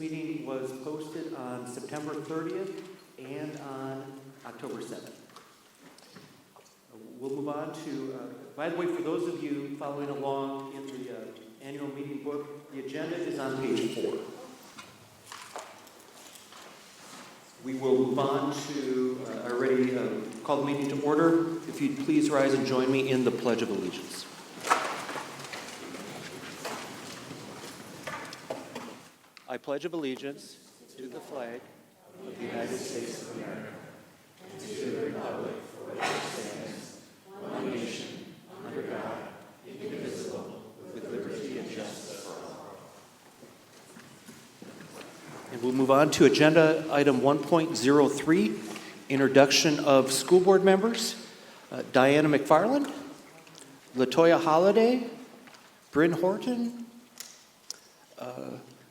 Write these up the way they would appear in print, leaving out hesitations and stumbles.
meeting was posted on September 30th and on October 7th. We'll move on to, by the way, for those of you following along in the annual meeting book, the agenda is on page 4. We will move on to, I already called the meeting to order. If you'd please rise and join me in the Pledge of Allegiance. I pledge allegiance to the flag of the United States of America and to the republic for which it stands, one nation, under God, indivisible, with liberty and justice for all. And we'll move on to agenda item 1.03, introduction of school board members. Diana McFarland, Latoya Holliday, Bryn Horton,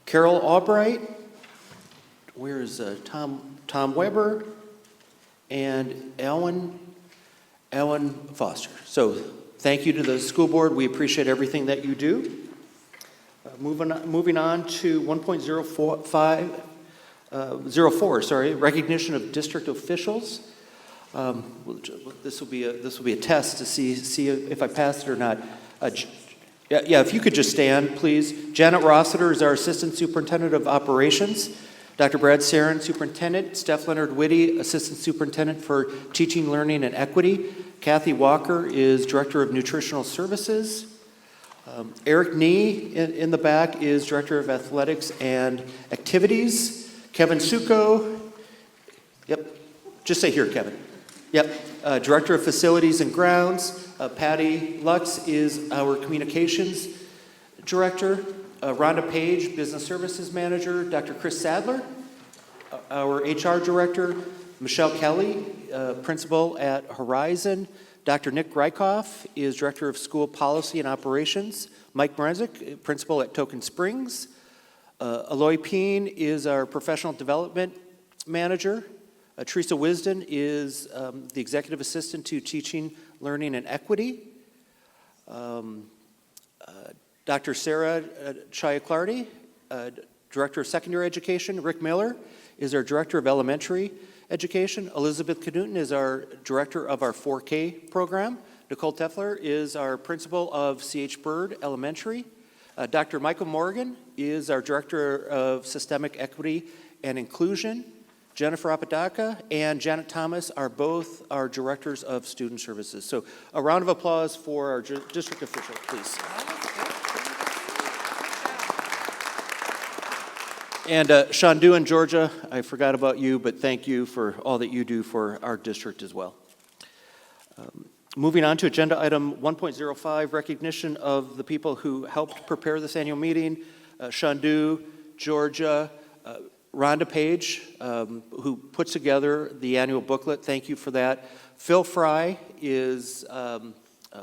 Carol Albright, where's Tom Weber, and Ellen Foster. So thank you to the school board. We appreciate everything that you do. Moving on to 1.04, recognition of district officials. This will be a test to see if I passed it or not. Yeah, if you could just stand, please. Janet Rossiter is our Assistant Superintendent of Operations. Dr. Brad Sarin, Superintendent. Steph Leonard Whitty, Assistant Superintendent for Teaching, Learning, and Equity. Kathy Walker is Director of Nutritional Services. Eric Nee in the back is Director of Athletics and Activities. Kevin Suko, yep, just say here, Kevin. Yep, Director of Facilities and Grounds. Patty Lutz is our Communications Director. Rhonda Page, Business Services Manager. Dr. Chris Sadler, our HR Director. Michelle Kelly, Principal at Horizon. Dr. Nick Greikoff is Director of School Policy and Operations. Mike Mrenzik, Principal at Token Springs. Aloy Peen is our Professional Development Manager. Teresa Wisden is the Executive Assistant to Teaching, Learning, and Equity. Dr. Sarah Chiaclardi, Director of Secondary Education. Rick Miller is our Director of Elementary Education. Elizabeth Knudten is our Director of our 4K program. Nicole Teffler is our Principal of C.H. Bird Elementary. Dr. Michael Morgan is our Director of Systemic Equity and Inclusion. Jennifer Apodaca and Janet Thomas are both our Directors of Student Services. So a round of applause for our district officials, please. And Shandu and Georgia, I forgot about you, but thank you for all that you do for our district as well. Moving on to agenda item 1.05, recognition of the people who helped prepare this annual meeting. Shandu, Georgia, Rhonda Page, who puts together the annual booklet. Thank you for that. Phil Fry is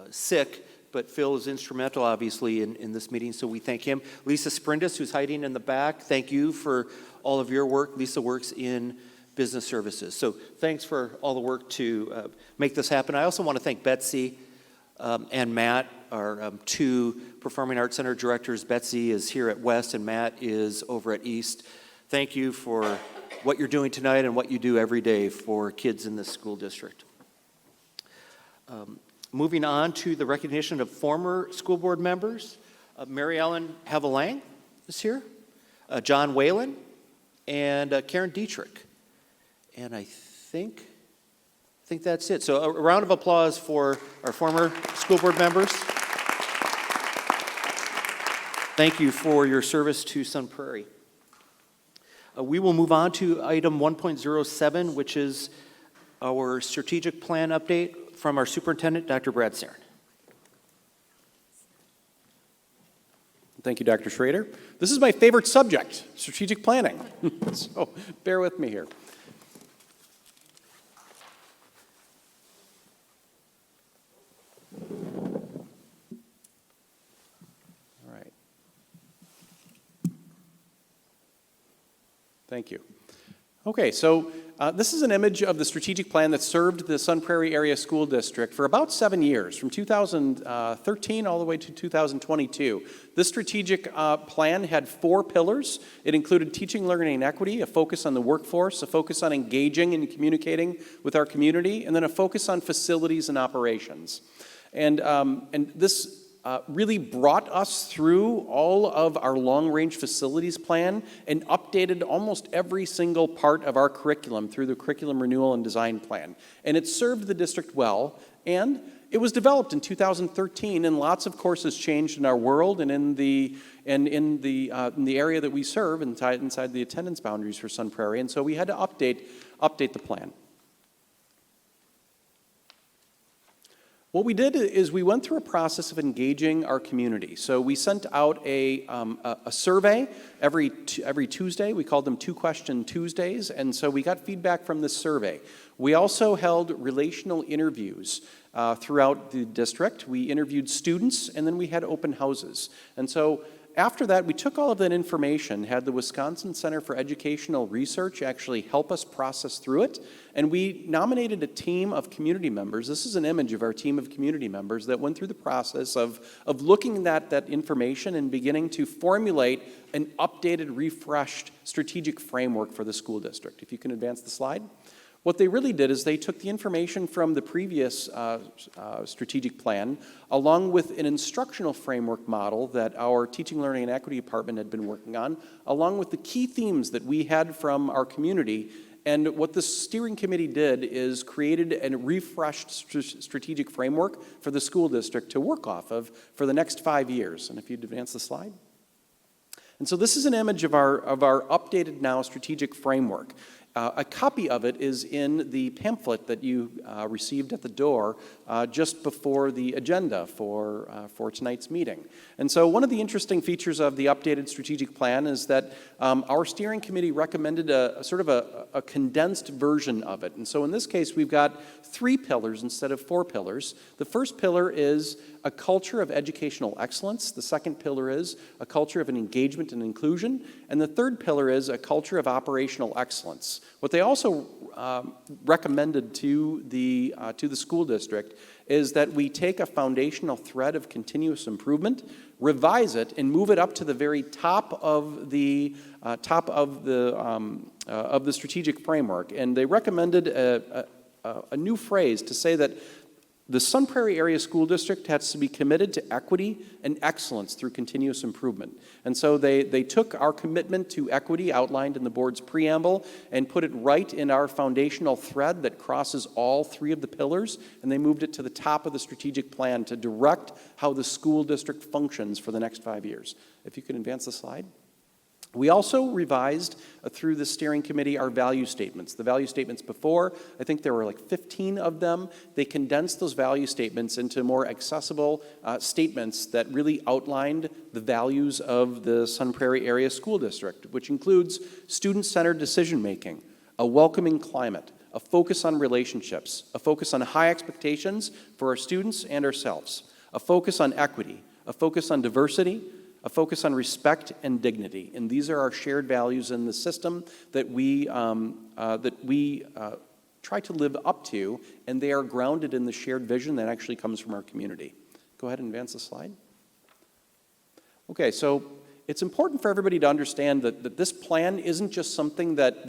sick, but Phil is instrumental, obviously, in this meeting, so we thank him. Lisa Sprindis, who's hiding in the back, thank you for all of your work. Lisa works in business services. So thanks for all the work to make this happen. I also want to thank Betsy and Matt, our two Performing Arts Center directors. Betsy is here at West, and Matt is over at East. Thank you for what you're doing tonight and what you do every day for kids in this school district. Moving on to the recognition of former school board members. Mary Ellen Havilang is here. John Whalen and Karen Dietrich. And I think that's it. So a round of applause for our former school board members. Thank you for your service to Sun Prairie. We will move on to item 1.07, which is our strategic plan update from our superintendent, Dr. Brad Sarin. Thank you, Dr. Schrader. This is my favorite subject, strategic planning. So bear with me here. All right. Thank you. Okay, so this is an image of the strategic plan that served the Sun Prairie Area School District for about 7 years, from 2013 all the way to 2022. This strategic plan had 4 pillars. It included teaching, learning, and equity, a focus on the workforce, a focus on engaging and communicating with our community, and then a focus on facilities and operations. And this really brought us through all of our long-range facilities plan and updated almost every single part of our curriculum through the curriculum renewal and design plan. And it served the district well, and it was developed in 2013, and lots of courses changed in our world and in the area that we serve inside the attendance boundaries for Sun Prairie, and so we had to update the plan. What we did is we went through a process of engaging our community. So we sent out a survey every Tuesday. We called them 2-Question Tuesdays, and so we got feedback from this survey. We also held relational interviews throughout the district. We interviewed students, and then we had open houses. And so after that, we took all of that information, had the Wisconsin Center for Educational Research actually help us process through it, and we nominated a team of community members. This is an image of our team of community members that went through the process of looking at that information and beginning to formulate an updated, refreshed strategic framework for the school district. If you can advance the slide. What they really did is they took the information from the previous strategic plan along with an instructional framework model that our Teaching, Learning, and Equity Department had been working on, along with the key themes that we had from our community. And what the steering committee did is created a refreshed strategic framework for the school district to work off of for the next 5 years. And if you'd advance the slide. And so this is an image of our updated now strategic framework. A copy of it is in the pamphlet that you received at the door just before the agenda for tonight's meeting. And so one of the interesting features of the updated strategic plan is that our steering committee recommended a sort of a condensed version of it. And so in this case, we've got 3 pillars instead of 4 pillars. The first pillar is a culture of educational excellence. The second pillar is a culture of an engagement and inclusion. And the third pillar is a culture of operational excellence. What they also recommended to the school district is that we take a foundational thread of continuous improvement, revise it, and move it up to the very top of the strategic framework. And they recommended a new phrase to say that the Sun Prairie Area School District has to be committed to equity and excellence through continuous improvement. And so they took our commitment to equity outlined in the board's preamble and put it right in our foundational thread that crosses all 3 of the pillars, and they moved it to the top of the strategic plan to direct how the school district functions for the next 5 years. If you could advance the slide. We also revised through the steering committee our value statements. The value statements before, I think there were like 15 of them. They condensed those value statements into more accessible statements that really outlined the values of the Sun Prairie Area School District, which includes student-centered decision-making, a welcoming climate, a focus on relationships, a focus on high expectations for our students and ourselves, a focus on equity, a focus on diversity, a focus on respect and dignity. And these are our shared values in the system that we try to live up to, and they are grounded in the shared vision that actually comes from our community. Go ahead and advance the slide. Okay, so it's important for everybody to understand that this plan isn't just something that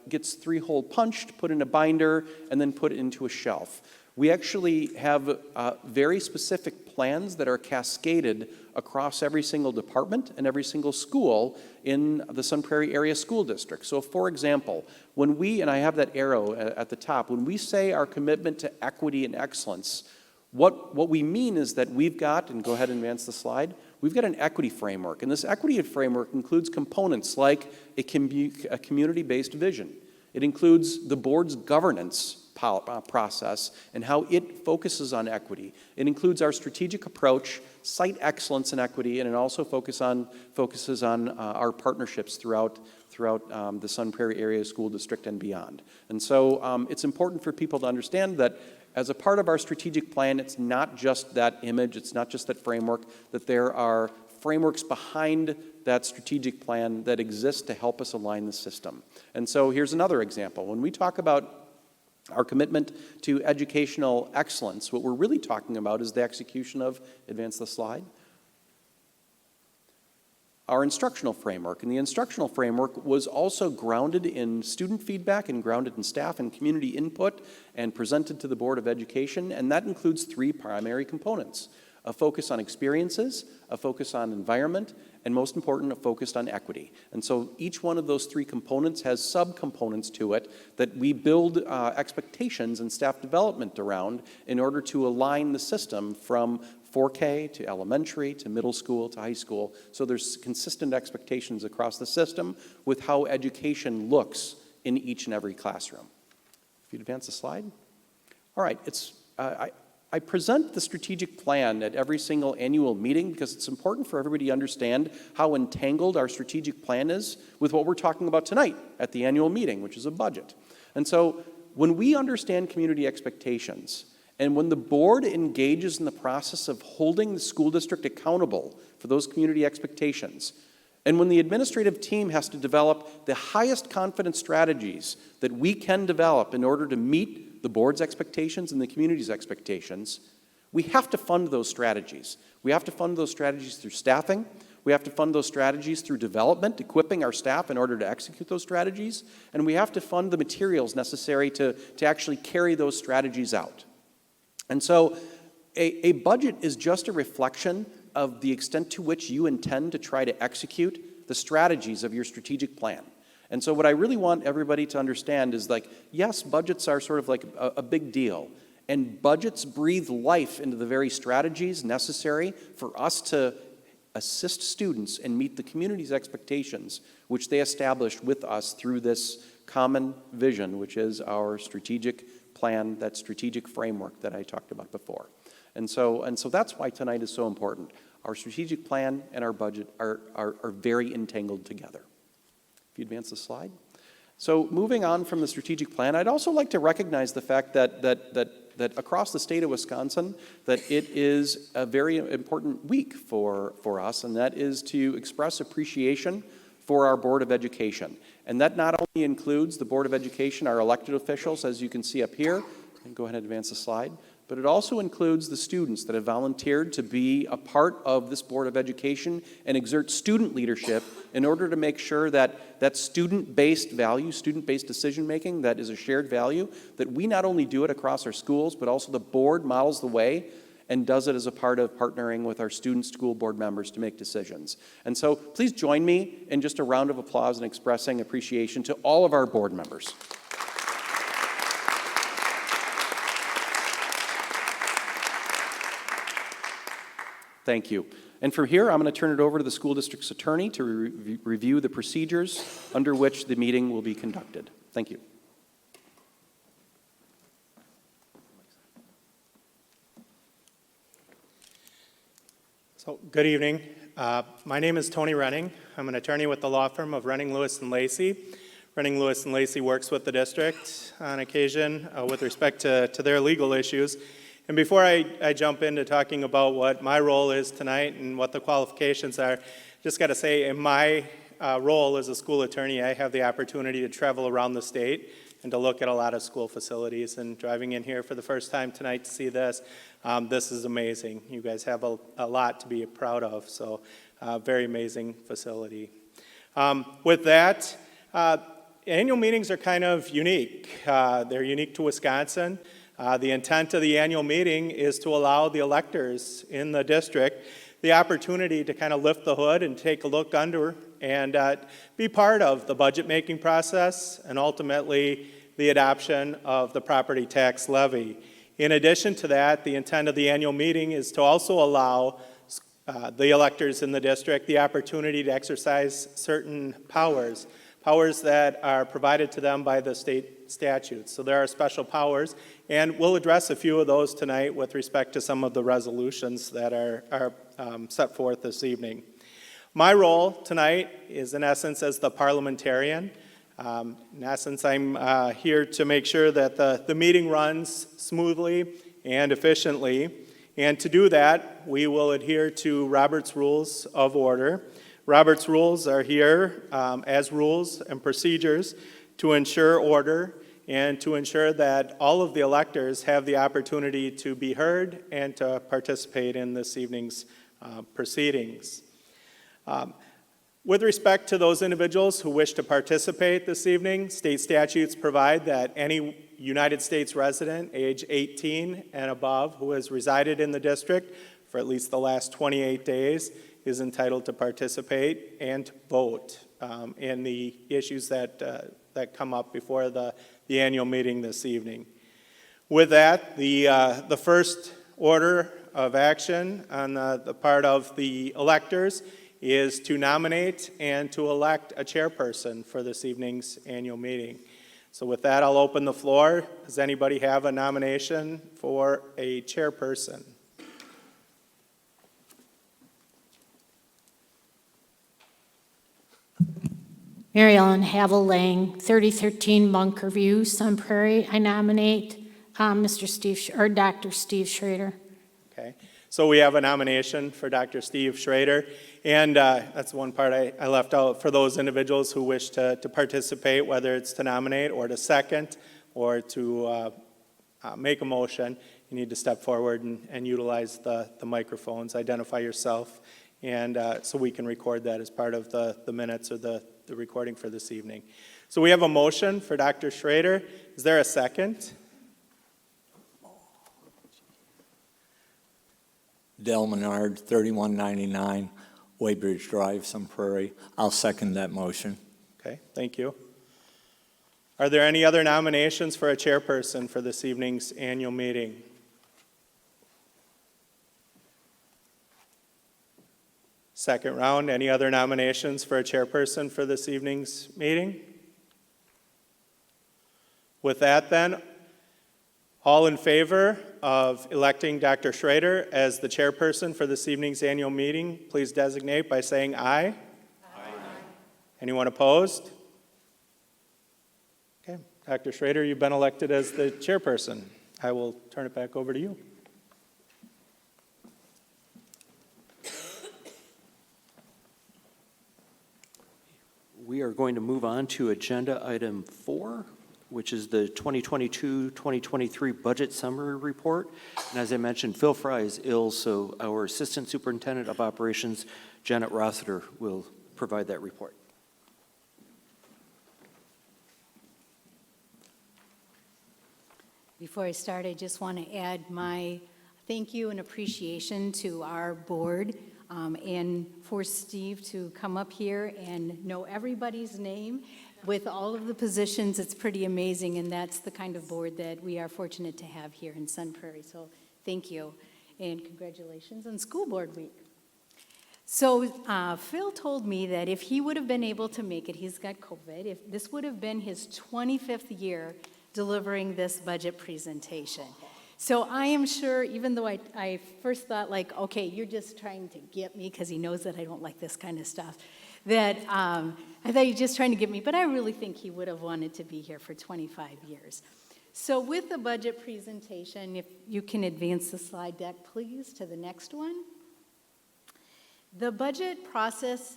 gets 3-hole punched, put in a binder, and then put into a shelf. We actually have very specific plans that are cascaded across every single department and every single school in the Sun Prairie Area School District. So for example, when we, and I have that arrow at the top, when we say our commitment to equity and excellence, what we mean is that we've got, and go ahead and advance the slide, we've got an equity framework. And this equity framework includes components like a community-based vision. It includes the board's governance process and how it focuses on equity. It includes our strategic approach, site excellence and equity, and it also focuses on our partnerships throughout the Sun Prairie Area School District and beyond. And so it's important for people to understand that as a part of our strategic plan, it's not just that image, it's not just that framework, that there are frameworks behind that strategic plan that exists to help us align the system. And so here's another example. When we talk about our commitment to educational excellence, what we're really talking about is the execution of, advance the slide, our instructional framework. And the instructional framework was also grounded in student feedback and grounded in staff and community input and presented to the Board of Education. And that includes 3 primary components: a focus on experiences, a focus on environment, and most important, a focus on equity. And so each one of those 3 components has subcomponents to it that we build expectations and staff development around in order to align the system from 4K to elementary to middle school to high school. So there's consistent expectations across the system with how education looks in each and every classroom. If you'd advance the slide. All right, I present the strategic plan at every single annual meeting because it's important for everybody to understand how entangled our strategic plan is with what we're talking about tonight at the annual meeting, which is a budget. And so when we understand community expectations, and when the board engages in the process of holding the school district accountable for those community expectations, and when the administrative team has to develop the highest confidence strategies that we can develop in order to meet the board's expectations and the community's expectations, we have to fund those strategies. We have to fund those strategies through staffing. We have to fund those strategies through development, equipping our staff in order to execute those strategies. And we have to fund the materials necessary to actually carry those strategies out. And so a budget is just a reflection of the extent to which you intend to try to execute the strategies of your strategic plan. And so what I really want everybody to understand is, like, yes, budgets are sort of like a big deal. And budgets breathe life into the very strategies necessary for us to assist students and meet the community's expectations, which they established with us through this common vision, which is our strategic plan, that strategic framework that I talked about before. And so that's why tonight is so important. Our strategic plan and our budget are very entangled together. If you advance the slide. So moving on from the strategic plan, I'd also like to recognize the fact that across the state of Wisconsin, that it is a very important week for us, and that is to express appreciation for our Board of Education. And that not only includes the Board of Education, our elected officials, as you can see up here, and go ahead and advance the slide, but it also includes the students that have volunteered to be a part of this Board of Education and exert student leadership in order to make sure that that student-based value, student-based decision-making, that is a shared value, that we not only do it across our schools, but also the board models the way and does it as a part of partnering with our student school board members to make decisions. And so please join me in just a round of applause and expressing appreciation to all of our board members. Thank you. And from here, I'm going to turn it over to the school district's attorney to review the procedures under which the meeting will be conducted. Thank you. So, good evening. My name is Tony Renning. I'm an attorney with the law firm of Renning, Lewis & Lacey. Renning, Lewis & Lacey works with the district on occasion with respect to their legal issues. And before I jump into talking about what my role is tonight and what the qualifications are, just got to say, in my role as a school attorney, I have the opportunity to travel around the state and to look at a lot of school facilities. And driving in here for the first time tonight to see this, this is amazing. You guys have a lot to be proud of, so very amazing facility. With that, annual meetings are kind of unique. They're unique to Wisconsin. The intent of the annual meeting is to allow the electors in the district the opportunity to kind of lift the hood and take a look under and be part of the budget making process and ultimately the adoption of the property tax levy. In addition to that, the intent of the annual meeting is to also allow the electors in the district the opportunity to exercise certain powers that are provided to them by the state statutes. So there are special powers, and we'll address a few of those tonight with respect to some of the resolutions that are set forth this evening. My role tonight is, in essence, as the parliamentarian. In essence, I'm here to make sure that the meeting runs smoothly and efficiently. And to do that, we will adhere to Robert's Rules of Order, Robert's rules are here as rules and procedures to ensure order and to ensure that all of the electors have the opportunity to be heard and to participate in this evening's proceedings. With respect to those individuals who wish to participate this evening, state statutes provide that any United States resident age 18 and above who has resided in the district for at least the last 28 days is entitled to participate and to vote in the issues that come up before the annual meeting this evening. With that, the first order of action on the part of the electors is to nominate and to elect a chairperson for this evening's annual meeting. So with that, I'll open the floor. Does anybody have a nomination for a chairperson? Mary Ellen Havel Lang, 3013 Bunker View, Sun Prairie. I nominate Dr. Steve Schrader. Okay, so we have a nomination for Dr. Steve Schrader, and that's one part I left out for those individuals who wish to participate, whether it's to nominate or to second or to make a motion. You need to step forward and utilize the microphones, identify yourself, and so we can record that as part of the minutes or the recording for this evening. So we have a motion for Dr. Schrader. Is there a second? Del Menard, 3199 Waybridge Drive, Sun Prairie. I'll second that motion. Okay, thank you. Are there any other nominations for a chairperson for this evening's annual meeting? Second round, any other nominations for a chairperson for this evening's meeting? With that then, all in favor of electing Dr. Schrader as the chairperson for this evening's annual meeting, please designate by saying aye. Aye. Anyone opposed? Okay, Dr. Schrader, you've been elected as the chairperson. I will turn it back over to you. We are going to move on to agenda item 4, which is the 2022-2023 budget summary report. And as I mentioned, Phil Fry is ill, so our Assistant Superintendent of Operations, Janet Rossiter, will provide that report. Before I start, I just want to add my thank you and appreciation to our board and for Steve to come up here and know everybody's name with all of the positions. It's pretty amazing, and that's the kind of board that we are fortunate to have here in Sun Prairie. So thank you, and congratulations on School Board Week. So Phil told me that if he would have been able to make it, he's got COVID, if this would have been his 25th year delivering this budget presentation. So I am sure, even though I first thought like, okay, you're just trying to get me because he knows that I don't like this kind of stuff, that I thought you're just trying to get me, but I really think he would have wanted to be here for 25 years. So with the budget presentation, if you can advance the slide deck, please, to the next one. The budget process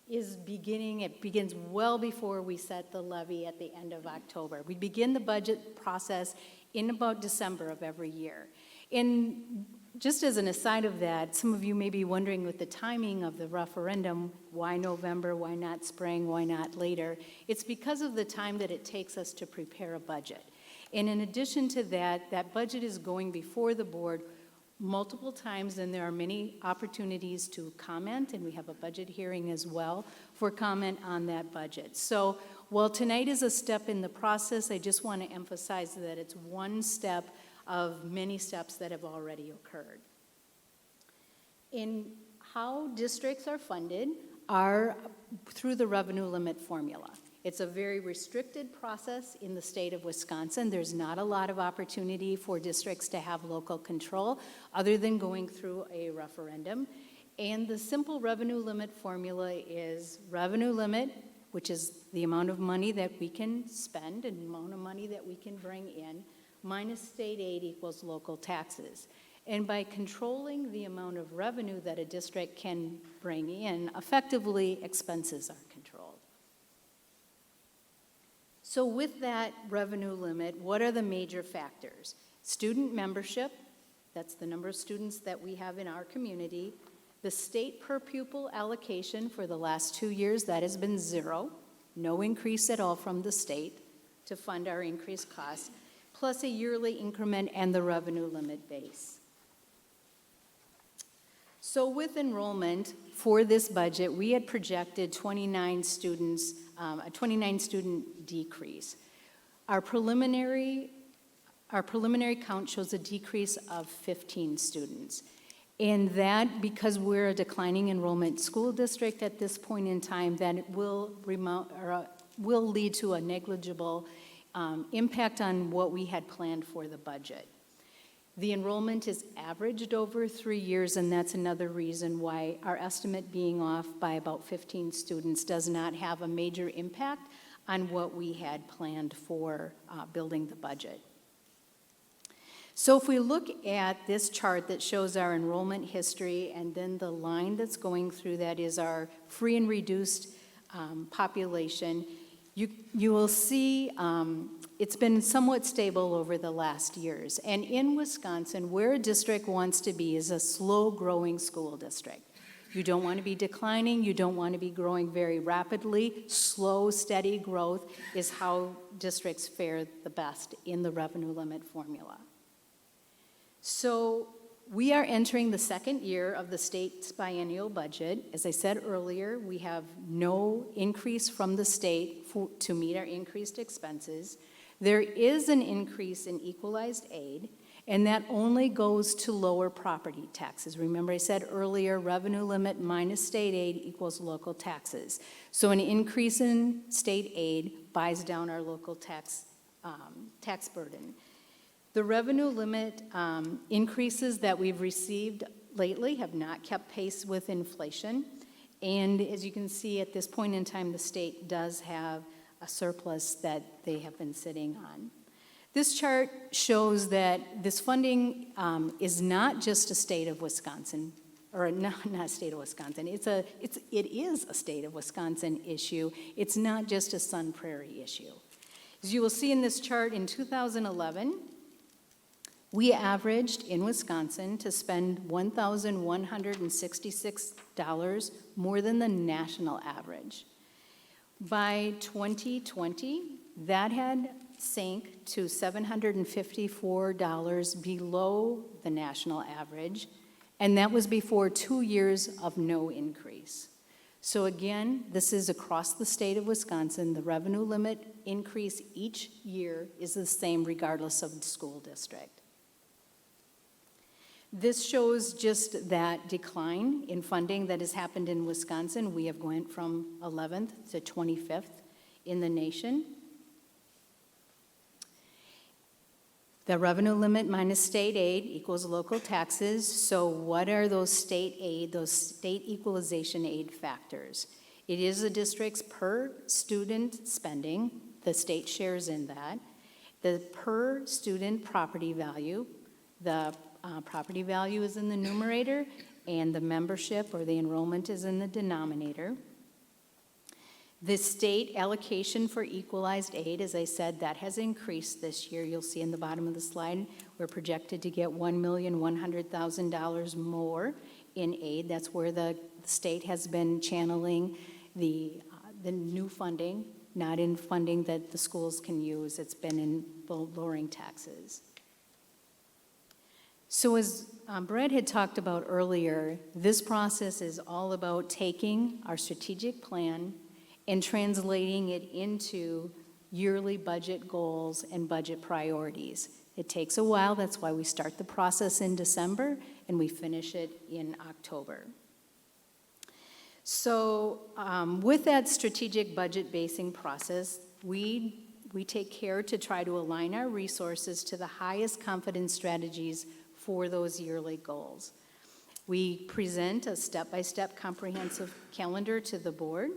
is beginning, it begins well before we set the levy at the end of October. We begin the budget process in about December of every year. And just as an aside of that, some of you may be wondering with the timing of the referendum, why November, why not spring, why not later? It's because of the time that it takes us to prepare a budget. And in addition to that, that budget is going before the board multiple times, and there are many opportunities to comment, and we have a budget hearing as well for comment on that budget. So while tonight is a step in the process, I just want to emphasize that it's one step of many steps that have already occurred. In how districts are funded are through the revenue limit formula. It's a very restricted process in the state of Wisconsin. There's not a lot of opportunity for districts to have local control other than going through a referendum. And the simple revenue limit formula is revenue limit, which is the amount of money that we can spend and the amount of money that we can bring in, minus state aid equals local taxes. And by controlling the amount of revenue that a district can bring in, effectively, expenses are controlled. So with that revenue limit, what are the major factors? Student membership, that's the number of students that we have in our community. The state per pupil allocation for the last 2 years, that has been 0. No increase at all from the state to fund our increased costs, plus a yearly increment and the revenue limit base. So with enrollment for this budget, we had projected 29 students, a 29 student decrease. Our preliminary count shows a decrease of 15 students. And that, because we're a declining enrollment school district at this point in time, then it will lead to a negligible impact on what we had planned for the budget. The enrollment is averaged over 3 years, and that's another reason why our estimate being off by about 15 students does not have a major impact on what we had planned for building the budget. So if we look at this chart that shows our enrollment history, and then the line that's going through that is our free and reduced population, you will see it's been somewhat stable over the last years. And in Wisconsin, where a district wants to be is a slow-growing school district. You don't want to be declining. You don't want to be growing very rapidly. Slow, steady growth is how districts fare the best in the revenue limit formula. So we are entering the second year of the state's biennial budget. As I said earlier, we have no increase from the state to meet our increased expenses. There is an increase in equalized aid, and that only goes to lower property taxes. Remember I said earlier, revenue limit minus state aid equals local taxes. So an increase in state aid buys down our local tax burden. The revenue limit increases that we've received lately have not kept pace with inflation. And as you can see, at this point in time, the state does have a surplus that they have been sitting on. This chart shows that this funding is not just a state of Wisconsin, or not state of Wisconsin. It is a state of Wisconsin issue. It's not just a Sun Prairie issue. As you will see in this chart, in 2011, we averaged in Wisconsin to spend $1,166 more than the national average. By 2020, that had sank to $754 below the national average, and that was before 2 years of no increase. So again, this is across the state of Wisconsin. The revenue limit increase each year is the same regardless of the school district. This shows just that decline in funding that has happened in Wisconsin. We have went from 11th to 25th in the nation. The revenue limit minus state aid equals local taxes. So what are those state equalization aid factors? It is the district's per student spending. The state shares in that. The per student property value. The property value is in the numerator, and the membership or the enrollment is in the denominator. The state allocation for equalized aid, as I said, that has increased this year. You'll see in the bottom of the slide, we're projected to get $1,100,000 more in aid. That's where the state has been channeling the new funding, not in funding that the schools can use. It's been in lowering taxes. So as Brad had talked about earlier, this process is all about taking our strategic plan and translating it into yearly budget goals and budget priorities. It takes a while. That's why we start the process in December and we finish it in October. So with that strategic budget basing process, we take care to try to align our resources to the highest confidence strategies for those yearly goals. We present a step-by-step comprehensive calendar to the board,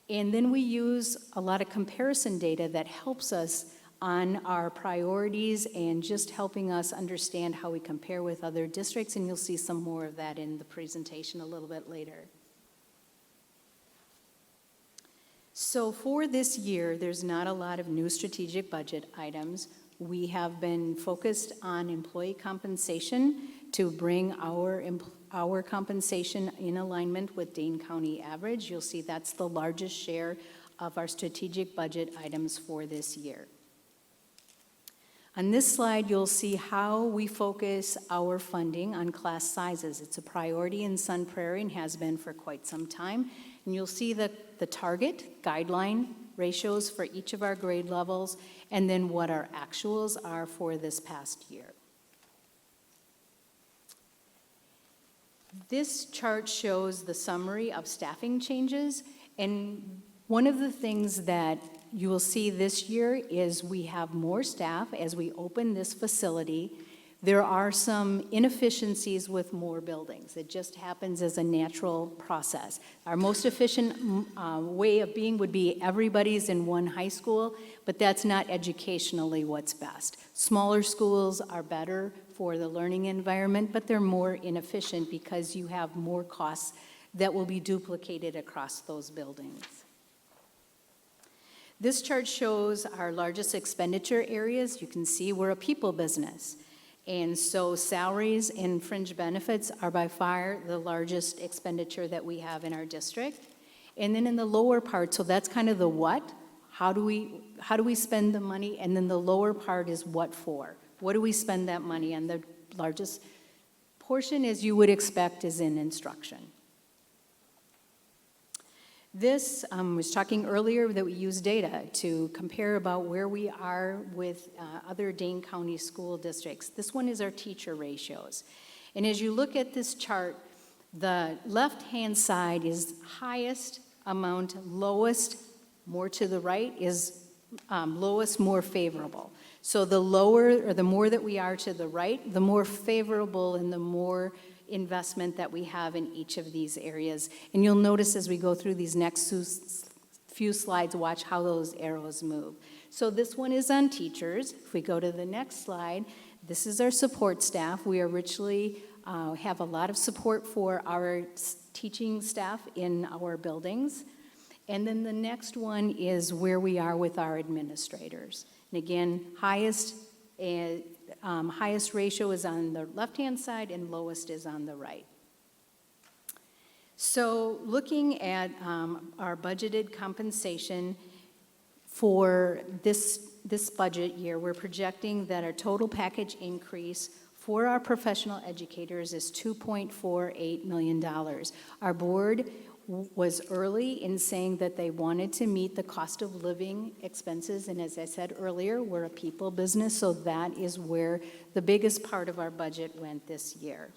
and then we use a lot of comparison data that helps us on our priorities and just helping us understand how we compare with other districts, and you'll see some more of that in the presentation a little bit later. So for this year, there's not a lot of new strategic budget items. We have been focused on employee compensation to bring our compensation in alignment with Dane County average. You'll see that's the largest share of our strategic budget items for this year. On this slide, you'll see how we focus our funding on class sizes. It's a priority in Sun Prairie and has been for quite some time. And you'll see the target guideline ratios for each of our grade levels, and then what our actuals are for this past year. This chart shows the summary of staffing changes, and one of the things that you will see this year is we have more staff as we open this facility. There are some inefficiencies with more buildings. It just happens as a natural process. Our most efficient way of being would be everybody's in one high school, but that's not educationally what's best. Smaller schools are better for the learning environment, but they're more inefficient because you have more costs that will be duplicated across those buildings. This chart shows our largest expenditure areas. You can see we're a people business. And so salaries and fringe benefits are by far the largest expenditure that we have in our district. And then in the lower part, so that's kind of the what, how do we spend the money? And then the lower part is what for. What do we spend that money on? The largest portion, as you would expect, is in instruction. This, was talking earlier that we use data to compare about where we are with other Dane County school districts. This one is our teacher ratios. And as you look at this chart, the left-hand side is highest amount, lowest, more to the right, is lowest, more favorable. So the lower, or the more that we are to the right, the more favorable and the more investment that we have in each of these areas. And you'll notice as we go through these next few slides, watch how those arrows move. So this one is on teachers. If we go to the next slide, this is our support staff. We are richly have a lot of support for our teaching staff in our buildings. And then the next one is where we are with our administrators. And again, highest ratio is on the left-hand side and lowest is on the right. So looking at our budgeted compensation for this budget year, we're projecting that our total package increase for our professional educators is $2.48 million. Our board was early in saying that they wanted to meet the cost of living expenses, and as I said earlier, we're a people business, so that is where the biggest part of our budget went this year.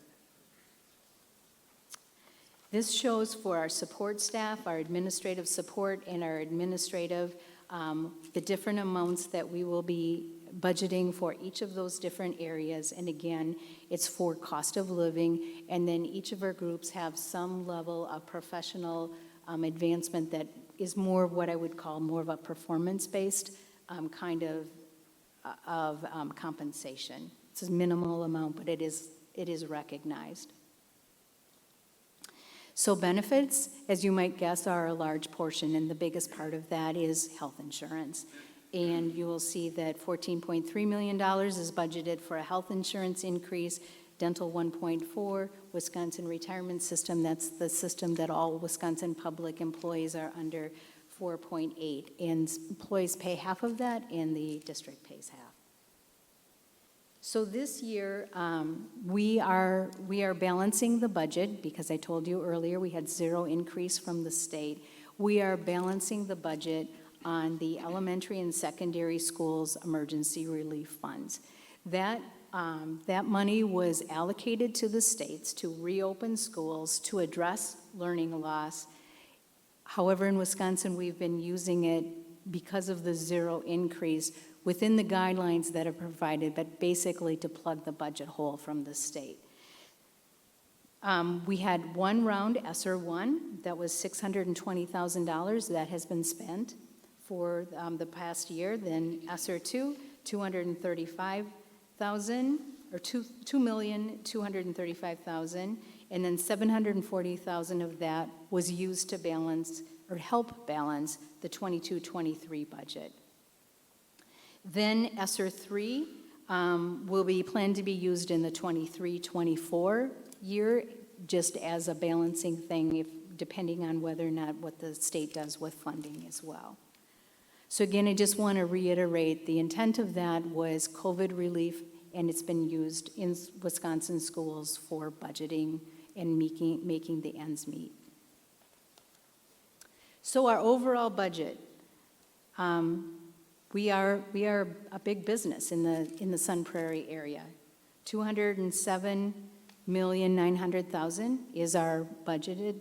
This shows for our support staff, our administrative support, and our administrative, the different amounts that we will be budgeting for each of those different areas. And again, it's for cost of living, and then each of our groups have some level of professional advancement that is more of what I would call more of a performance-based kind of compensation. It's a minimal amount, but it is recognized. So benefits, as you might guess, are a large portion, and the biggest part of that is health insurance. And you will see that $14.3 million is budgeted for a health insurance increase, dental 1.4, Wisconsin retirement system, that's the system that all Wisconsin public employees are under, 4.8. And employees pay half of that, and the district pays half. So this year, we are balancing the budget, because I told you earlier we had zero increase from the state. We are balancing the budget on the elementary and secondary schools emergency relief funds. That money was allocated to the states to reopen schools to address learning loss. However, in Wisconsin, we've been using it because of the zero increase within the guidelines that are provided, but basically to plug the budget hole from the state. We had one round, ESSER 1, that was $620,000. That has been spent. for the past year. Then ESSER 2, 235,000, or 2,235,000, and then 740,000 of that was used to balance or help balance the 22-23 budget. Then ESSER 3 will be planned to be used in the 23-24 year, just as a balancing thing, depending on whether or not what the state does with funding as well. So again, I just want to reiterate, the intent of that was COVID relief, and it's been used in Wisconsin schools for budgeting and making the ends meet. So our overall budget, we are a big business in the Sun Prairie area. $207,900,000 is our budgeted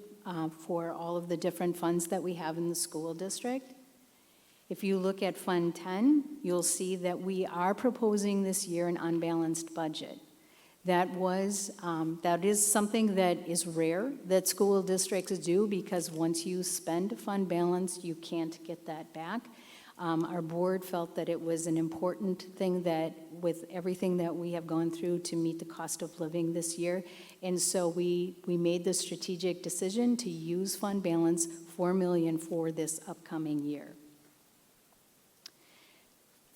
for all of the different funds that we have in the school district. If you look at Fund 10, you'll see that we are proposing this year an unbalanced budget. That is something that is rare that school districts do, because once you spend fund balance, you can't get that back. Our board felt that it was an important thing that with everything that we have gone through to meet the cost of living this year. And so we made the strategic decision to use fund balance $4 million for this upcoming year.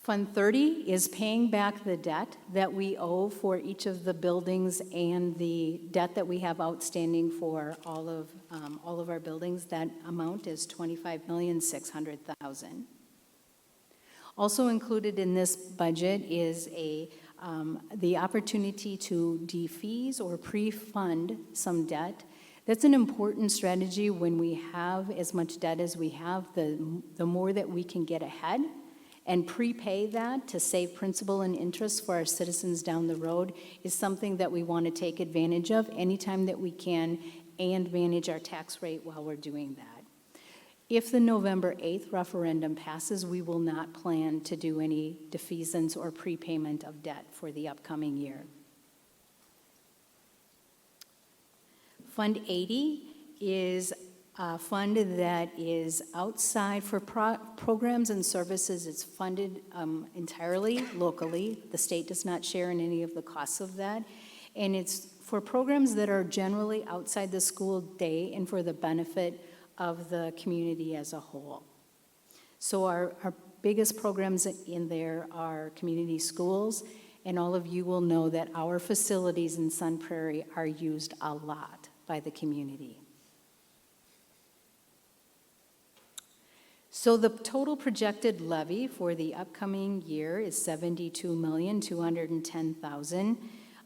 Fund 30 is paying back the debt that we owe for each of the buildings and the debt that we have outstanding for all of our buildings. That amount is $25,600,000. Also included in this budget is the opportunity to defease or pre-fund some debt. That's an important strategy when we have as much debt as we have. The more that we can get ahead and prepay that to save principal and interest for our citizens down the road is something that we want to take advantage of anytime that we can and manage our tax rate while we're doing that. If the November 8th referendum passes, we will not plan to do any defeasance or prepayment of debt for the upcoming year. Fund 80 is a fund that is outside for programs and services. It's funded entirely locally. The state does not share in any of the costs of that. And it's for programs that are generally outside the school day and for the benefit of the community as a whole. So our biggest programs in there are community schools, and all of you will know that our facilities in Sun Prairie are used a lot by the community. So the total projected levy for the upcoming year is $72,210,000,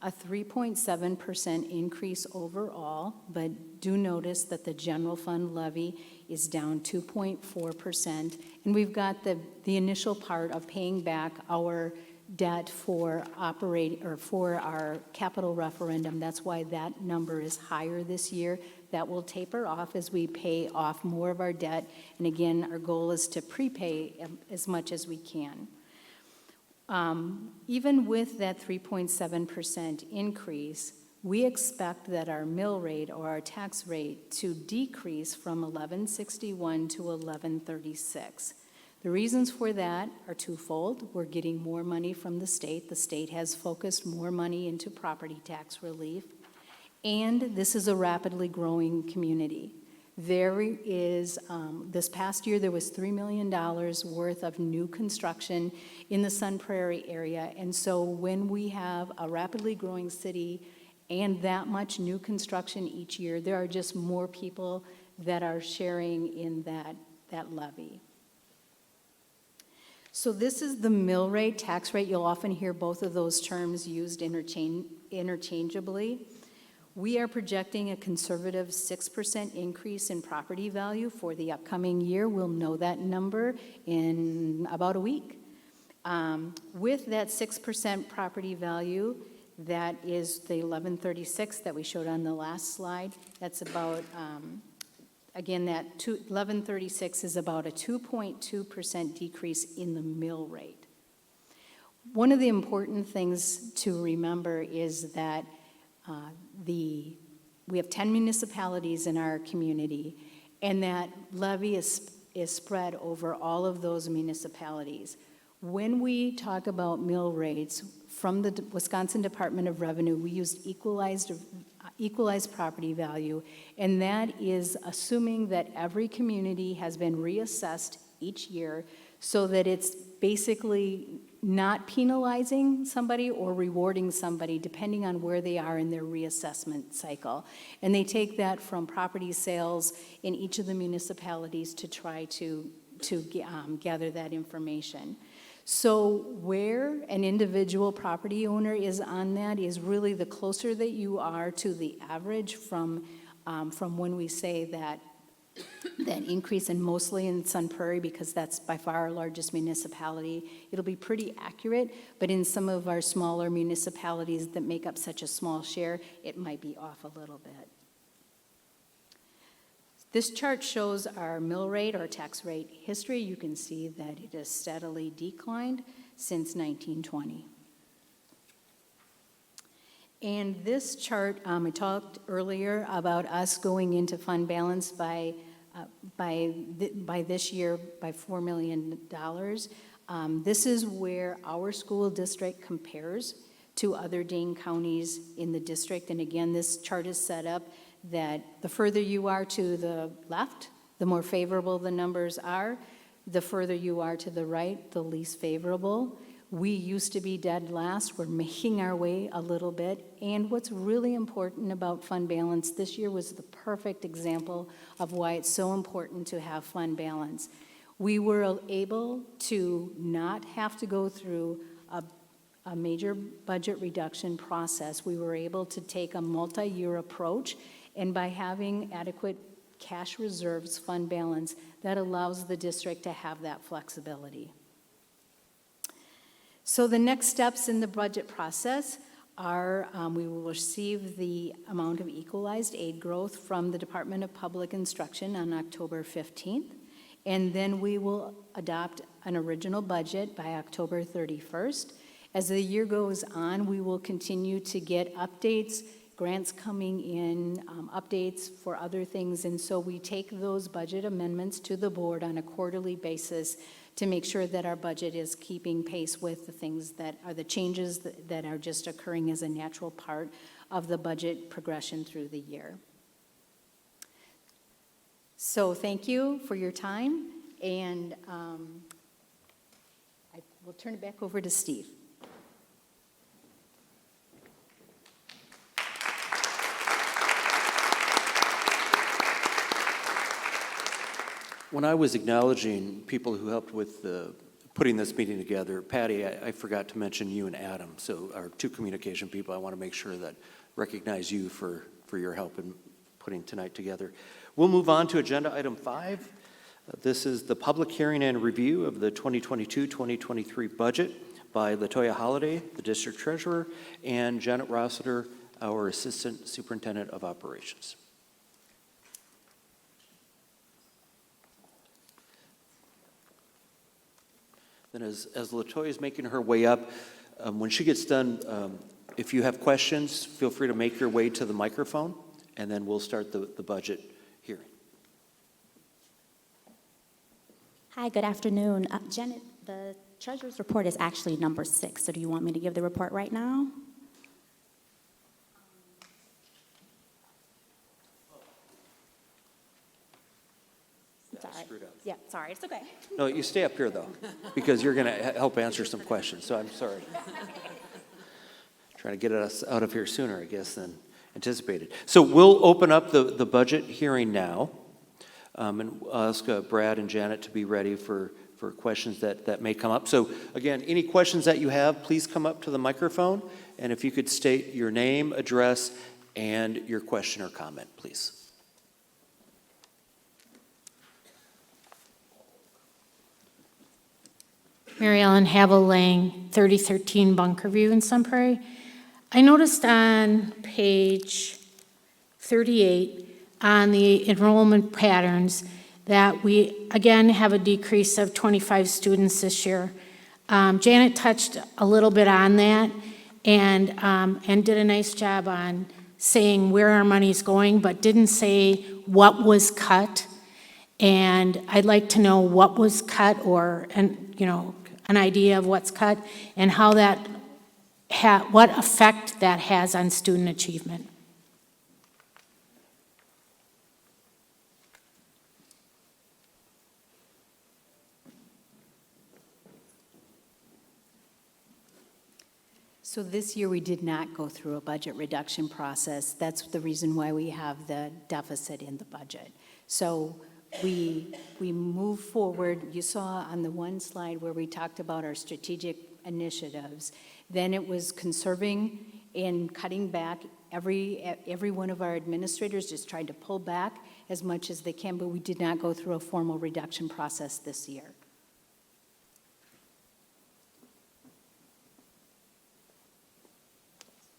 a 3.7% increase overall, but do notice that the general fund levy is down 2.4%, and we've got the initial part of paying back our debt for our capital referendum. That's why that number is higher this year. That will taper off as we pay off more of our debt, and again, our goal is to prepay as much as we can. Even with that 3.7% increase, we expect that our mill rate or our tax rate to decrease from 1161 to 1136. The reasons for that are twofold. We're getting more money from the state. The state has focused more money into property tax relief, and this is a rapidly growing community. There is, this past year, there was $3 million worth of new construction in the Sun Prairie area. And so when we have a rapidly growing city and that much new construction each year, there are just more people that are sharing in that levy. So this is the mill rate, tax rate. You'll often hear both of those terms used interchangeably. We are projecting a conservative 6% increase in property value for the upcoming year. We'll know that number in about a week. With that 6% property value, that is the 1136 that we showed on the last slide. That's about, again, that 1136 is about a 2.2% decrease in the mill rate. One of the important things to remember is that we have 10 municipalities in our community, and that levy is is spread over all of those municipalities. When we talk about mill rates, from the Wisconsin Department of Revenue, we used equalized property value, and that is assuming that every community has been reassessed each year so that it's basically not penalizing somebody or rewarding somebody depending on where they are in their reassessment cycle. And they take that from property sales in each of the municipalities to try to gather that information. So where an individual property owner is on that is really the closer that you are to the average from when we say that increase, and mostly in Sun Prairie because that's by far our largest municipality. It'll be pretty accurate, but in some of our smaller municipalities that make up such a small share, it might be off a little bit. This chart shows our mill rate or tax rate history. You can see that it has steadily declined since 1920. And this chart, I talked earlier about us going into fund balance by this year by $4 million. This is where our school district compares to other Dane counties in the district. And again, this chart is set up that the further you are to the left, the more favorable the numbers are. The further you are to the right, the least favorable. We used to be dead last. We're making our way a little bit. And what's really important about fund balance this year was the perfect example of why it's so important to have fund balance. We were able to not have to go through a major budget reduction process. We were able to take a multi-year approach, and by having adequate cash reserves, fund balance, that allows the district to have that flexibility. So the next steps in the budget process are we will receive the amount of equalized aid growth from the Department of Public Instruction on October 15th, and then we will adopt an original budget by October 31st. As the year goes on, we will continue to get updates, grants coming in, updates for other things, and so we take those budget amendments to the board on a quarterly basis to make sure that our budget is keeping pace with the things that are the changes that are just occurring as a natural part of the budget progression through the year. So thank you for your time, and I will turn it back over to Steve. When I was acknowledging people who helped with putting this meeting together, Patty, I forgot to mention you and Adam. So our two communication people, I want to make sure that recognize you for your help in putting tonight together. We'll move on to agenda item 5. This is the public hearing and review of the 2022-2023 budget by LaToya Holliday, the district treasurer, and Janet Rossiter, our assistant superintendent of operations. Then as LaToya is making her way up, when she gets done, if you have questions, feel free to make your way to the microphone, and then we'll start the budget hearing. Hi, good afternoon. Janet, the treasurer's report is actually number 6, so do you want me to give the report right now? Screwed up. Yeah, sorry, it's okay. No, you stay up here, though, because you're going to help answer some questions, so I'm sorry. Trying to get us out of here sooner, I guess, than anticipated. So we'll open up the budget hearing now, and I'll ask Brad and Janet to be ready for questions that may come up. So again, any questions that you have, please come up to the microphone, and if you could state your name, address, and your question or comment, please. Mary Ellen Havel-Lang, 3013 Bunker View in Sun Prairie. I noticed on page 38 on the enrollment patterns that we again have a decrease of 25 students this year. Janet touched a little bit on that and did a nice job on saying where our money's going, but didn't say what was cut. And I'd like to know what was cut or, an idea of what's cut and how that, what effect that has on student achievement. So this year, we did not go through a budget reduction process. That's the reason why we have the deficit in the budget. So we move forward. You saw on the one slide where we talked about our strategic initiatives. Then it was conserving and cutting back. Every one of our administrators just tried to pull back as much as they can, but we did not go through a formal reduction process this year.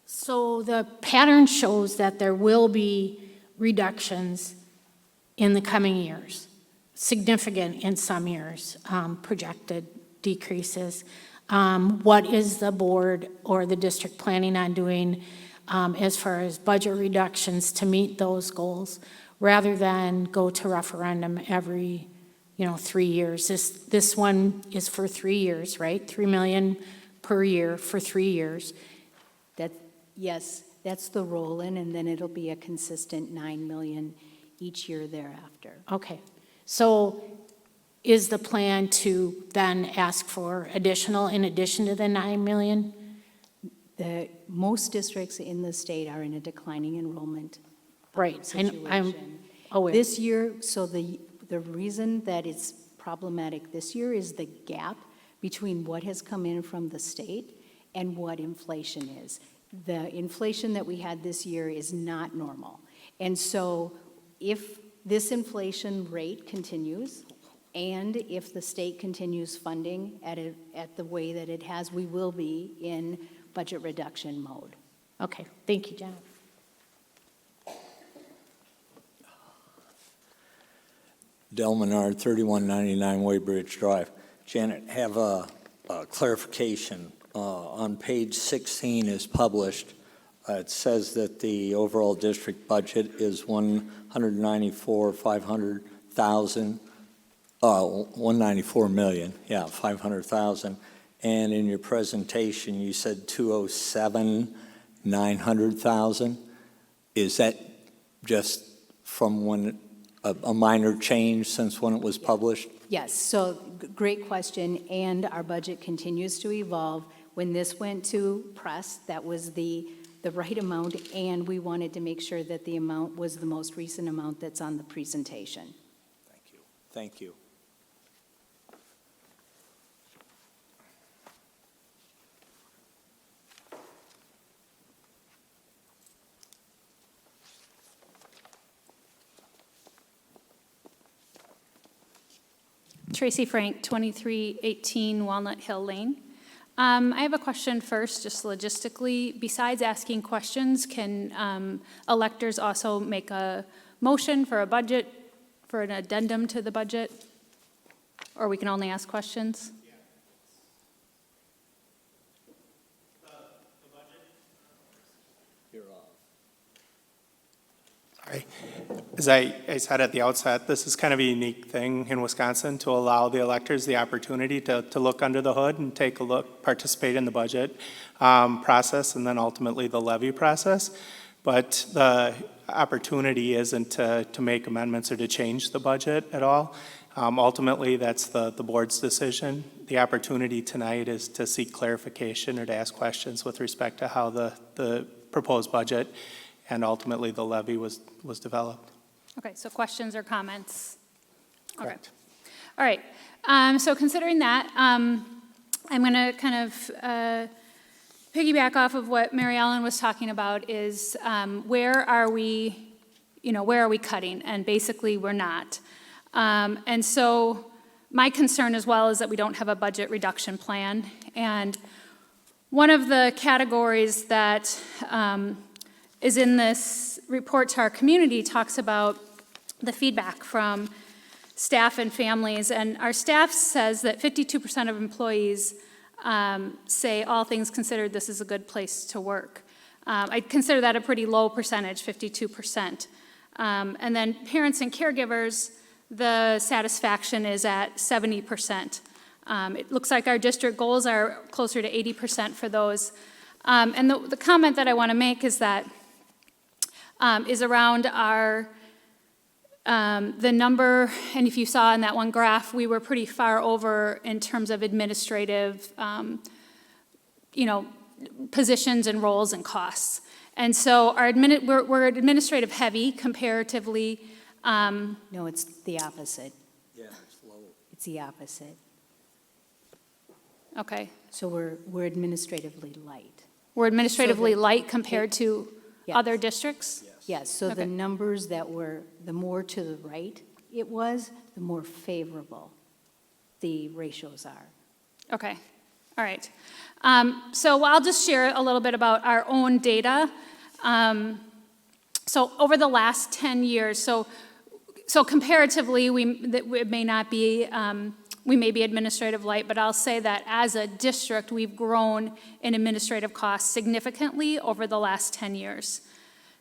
So the pattern shows that there will be reductions in the coming years, significant in some years, projected decreases. What is the board or the district planning on doing as far as budget reductions to meet those goals, rather than go to referendum every 3 years? This one is for 3 years, right? 3 million per year for 3 years. Yes, that's the roll-in, and then it'll be a consistent 9 million each year thereafter. Okay, so is the plan to then ask for additional in addition to the 9 million? Most districts in the state are in a declining enrollment Right, situation. I'm aware. This year, so the reason that it's problematic this year is the gap between what has come in from the state and what inflation is. The inflation that we had this year is not normal. And so if this inflation rate continues, and if the state continues funding at the way that it has, we will be in budget reduction mode. Okay, thank you, Janet. Del Menard, 3199 Waybridge Drive. Janet, have a clarification. On page 16 is published. It says that the overall district budget is $194,500,000. And in your presentation, you said 207,900,000. Is that just from when a minor change since when it was published? Yes, so great question, and our budget continues to evolve. When this went to press, that was the right amount, and we wanted to make sure that the amount was the most recent amount that's on the presentation. Thank you. Thank you. Tracy Frank, 2318 Walnut Hill Lane. I have a question first, just logistically. Besides asking questions, can electors also make a motion for a budget, for an addendum to the budget? Or we can only ask questions? Sorry. As I said at the outset, this is kind of a unique thing in Wisconsin to allow the electors the opportunity to look under the hood and take a look, participate in the budget process, and then ultimately the levy process. But the opportunity isn't to make amendments or to change the budget at all. Ultimately, that's the board's decision. The opportunity tonight is to seek clarification or to ask questions with respect to how the proposed budget and ultimately the levy was developed. Okay, so questions or comments? Correct. Okay. All right, so considering that, I'm going to kind of piggyback off of what Mary Ellen was talking about is where are we cutting? And basically, we're not. And so my concern as well is that we don't have a budget reduction plan. And one of the categories that is in this report to our community talks about the feedback from staff and families. And our staff says that 52% of employees say, all things considered, this is a good place to work. I consider that a pretty low percentage, 52%. And then parents and caregivers the satisfaction is at 70%. It looks like our district goals are closer to 80% for those. And the comment that I want to make is that is around our the number, and if you saw in that one graph, we were pretty far over in terms of administrative, positions and roles and costs. And so we're administrative heavy comparatively. No, it's the opposite. Yeah, it's low. It's the opposite. Okay. So we're administratively light. We're administratively light compared to Yes. other districts? Yes, so the Okay. numbers that were, the more to the right it was, the more favorable the ratios are. Okay, all right. So I'll just share a little bit about our own data. So over the last 10 years, so comparatively, it may not be, we may be administrative light, but I'll say that as a district, we've grown in administrative costs significantly over the last 10 years.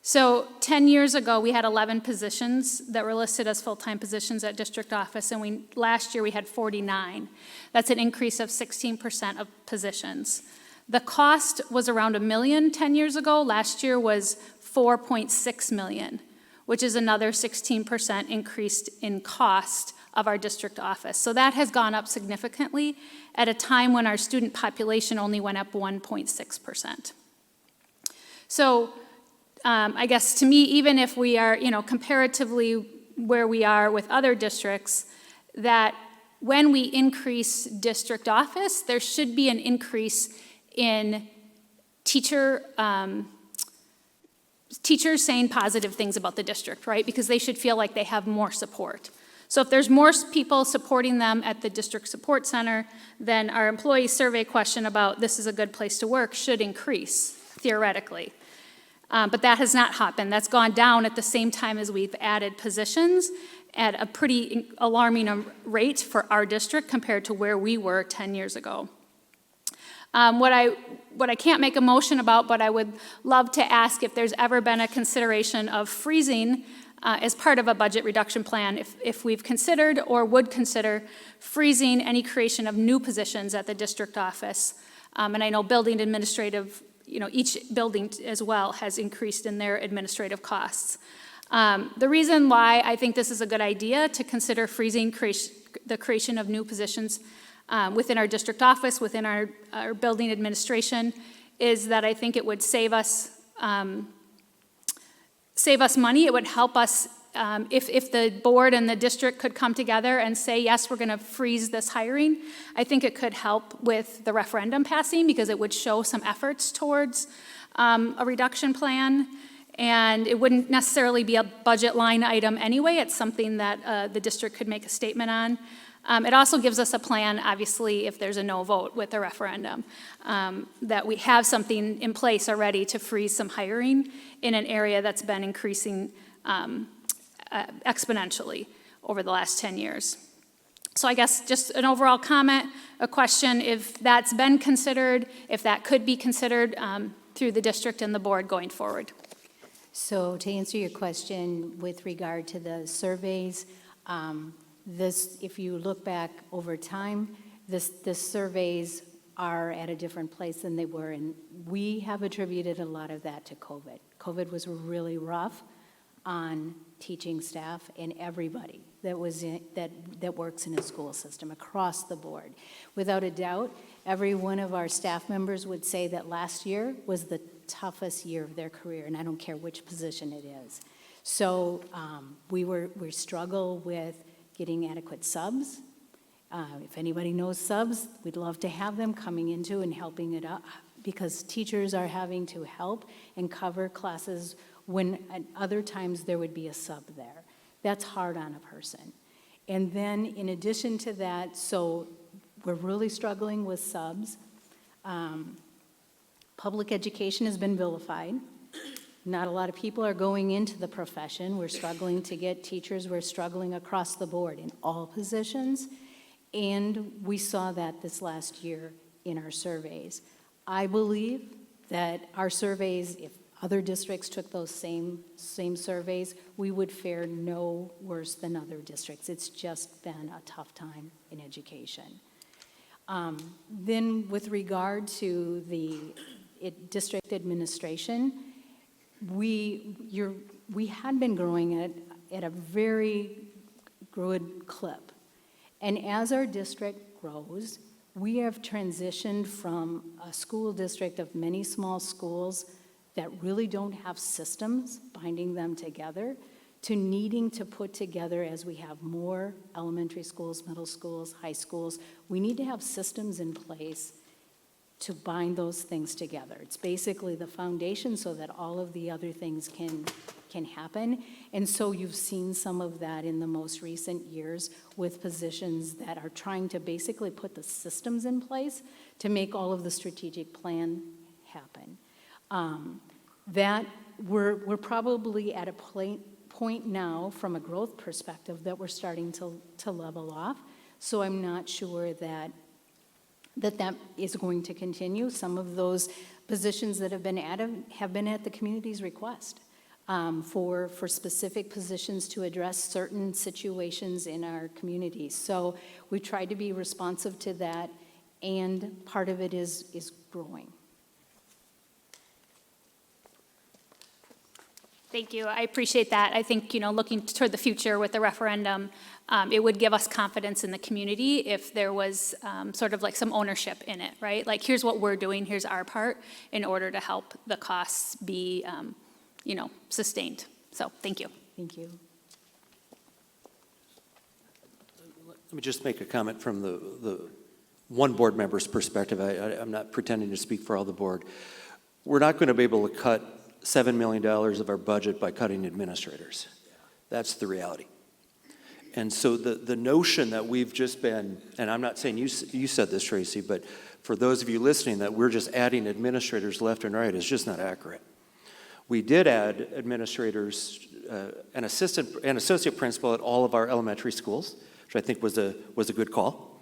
So 10 years ago, we had 11 positions that were listed as full-time positions at district office, and last year we had 49. That's an increase of 16% of positions. The cost was around $1 million 10 years ago. Last year was $4.6 million, which is another 16% increase in cost of our district office. So that has gone up significantly at a time when our student population only went up 1.6%. So I guess to me, even if we are, comparatively where we are with other districts, that when we increase district office, there should be an increase in teachers saying positive things about the district, right? Because they should feel like they have more support. So if there's more people supporting them at the district support center, then our employee survey question about this is a good place to work should increase, theoretically. But that has not happened. That's gone down at the same time as we've added positions at a pretty alarming rate for our district compared to where we were 10 years ago. What I can't make a motion about, but I would love to ask if there's ever been a consideration of freezing as part of a budget reduction plan, if we've considered or would consider freezing any creation of new positions at the district office. And I know building administrative, each building as well has increased in their administrative costs. The reason why I think this is a good idea to consider freezing the creation of new positions within our district office, within our building administration, is that I think it would save us money. It would help us if the board and the district could come together and say, yes, we're going to freeze this hiring. I think it could help with the referendum passing because it would show some efforts towards a reduction plan. And it wouldn't necessarily be a budget line item anyway. It's something that the district could make a statement on. It also gives us a plan, obviously, if there's a no vote with the referendum, that we have something in place already to freeze some hiring in an area that's been increasing exponentially over the last 10 years. So I guess just an overall comment, a question, if that's been considered, if that could be considered through the district and the board going forward. So to answer your question with regard to the surveys, if you look back over time, the surveys are at a different place than they were, and we have attributed a lot of that to COVID. COVID was really rough on teaching staff and everybody that works in a school system across the board. Without a doubt, every one of our staff members would say that last year was the toughest year of their career, and I don't care which position it is. So we struggle with getting adequate subs. If anybody knows subs, we'd love to have them coming into and helping it up because teachers are having to help and cover classes when at other times there would be a sub there. That's hard on a person. And then in addition to that, so we're really struggling with subs. Public education has been vilified. Not a lot of people are going into the profession. We're struggling to get teachers. We're struggling across the board in all positions. And we saw that this last year in our surveys. I believe that our surveys, if other districts took those same surveys, we would fare no worse than other districts. It's just been a tough time in education. Then with regard to the district administration, we had been growing at a very good clip. And as our district grows, we have transitioned from a school district of many small schools that really don't have systems binding them together to needing to put together, as we have more elementary schools, middle schools, high schools, we need to have systems in place to bind those things together. It's basically the foundation so that all of the other things can happen. And so you've seen some of that in the most recent years with positions that are trying to basically put the systems in place to make all of the strategic plan happen. That we're probably at a point now from a growth perspective that we're starting to level off. So I'm not sure that is going to continue. Some of those positions that have been added have been at the community's request for specific positions to address certain situations in our communities. So we tried to be responsive to that, and part of it is growing. Thank you. I appreciate that. I think, looking toward the future with the referendum, it would give us confidence in the community if there was sort of like some ownership in it, right? Like, here's what we're doing, here's our part in order to help the costs be, sustained. So, thank you. Thank you. Let me just make a comment from the one board member's perspective. I'm not pretending to speak for all the board. We're not going to be able to cut $7 million of our budget by cutting administrators. That's the reality. And so the notion that we've just been, and I'm not saying you said this, Tracy, but for those of you listening, that we're just adding administrators left and right is just not accurate. We did add administrators, an associate principal at all of our elementary schools, which I think was a good call.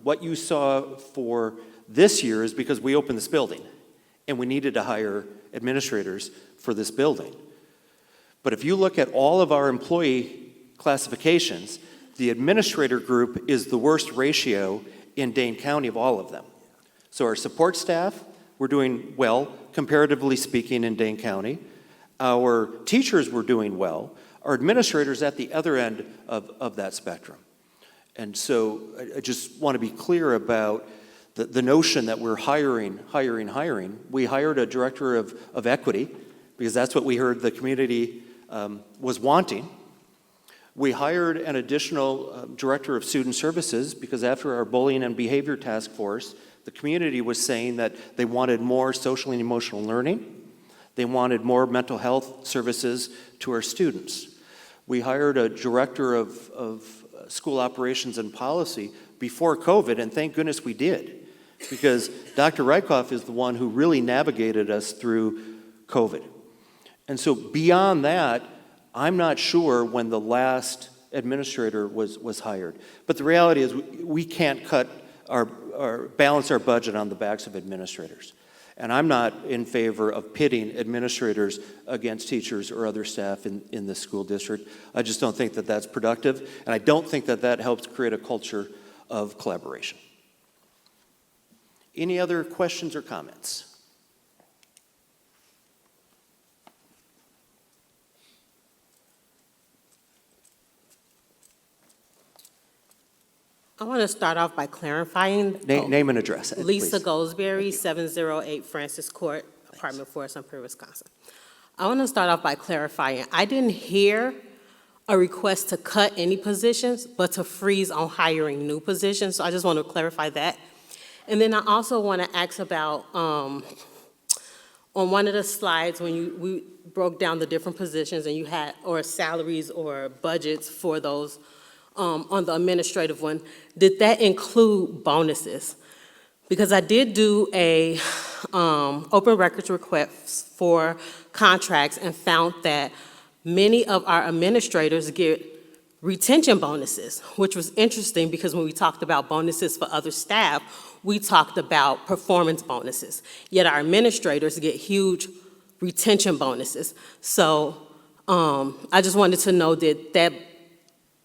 What you saw for this year is because we opened this building, and we needed to hire administrators for this building. But if you look at all of our employee classifications, the administrator group is the worst ratio in Dane County of all of them. So our support staff, we're doing well, comparatively speaking, in Dane County. Our teachers were doing well. Our administrators at the other end of that spectrum. And so I just want to be clear about the notion that we're hiring. We hired a director of equity because that's what we heard the community was wanting. We hired an additional director of student services because after our bullying and behavior task force, the community was saying that they wanted more social and emotional learning. They wanted more mental health services to our students. We hired a director of school operations and policy before COVID, and thank goodness we did. Because Dr. Rykoff is the one who really navigated us through COVID. And so beyond that, I'm not sure when the last administrator was hired. But the reality is we can't cut balance our budget on the backs of administrators. And I'm not in favor of pitting administrators against teachers or other staff in the school district. I just don't think that that's productive, and I don't think that that helps create a culture of collaboration. Any other questions or comments? I want to start off by clarifying. Name and address, Lisa please. Goldsberry, 708 Francis Court, Apartment 4, Sun Prairie, Wisconsin. I want to start off by clarifying. I didn't hear a request to cut any positions, but to freeze on hiring new positions. So I just want to clarify that. And then I also want to ask about, on one of the slides when we broke down the different positions and you had, or salaries or budgets for those on the administrative one, did that include bonuses? Because I did do a open records request for contracts and found that many of our administrators get retention bonuses, which was interesting because when we talked about bonuses for other staff, we talked about performance bonuses. Yet our administrators get huge retention bonuses. So I just wanted to know, did that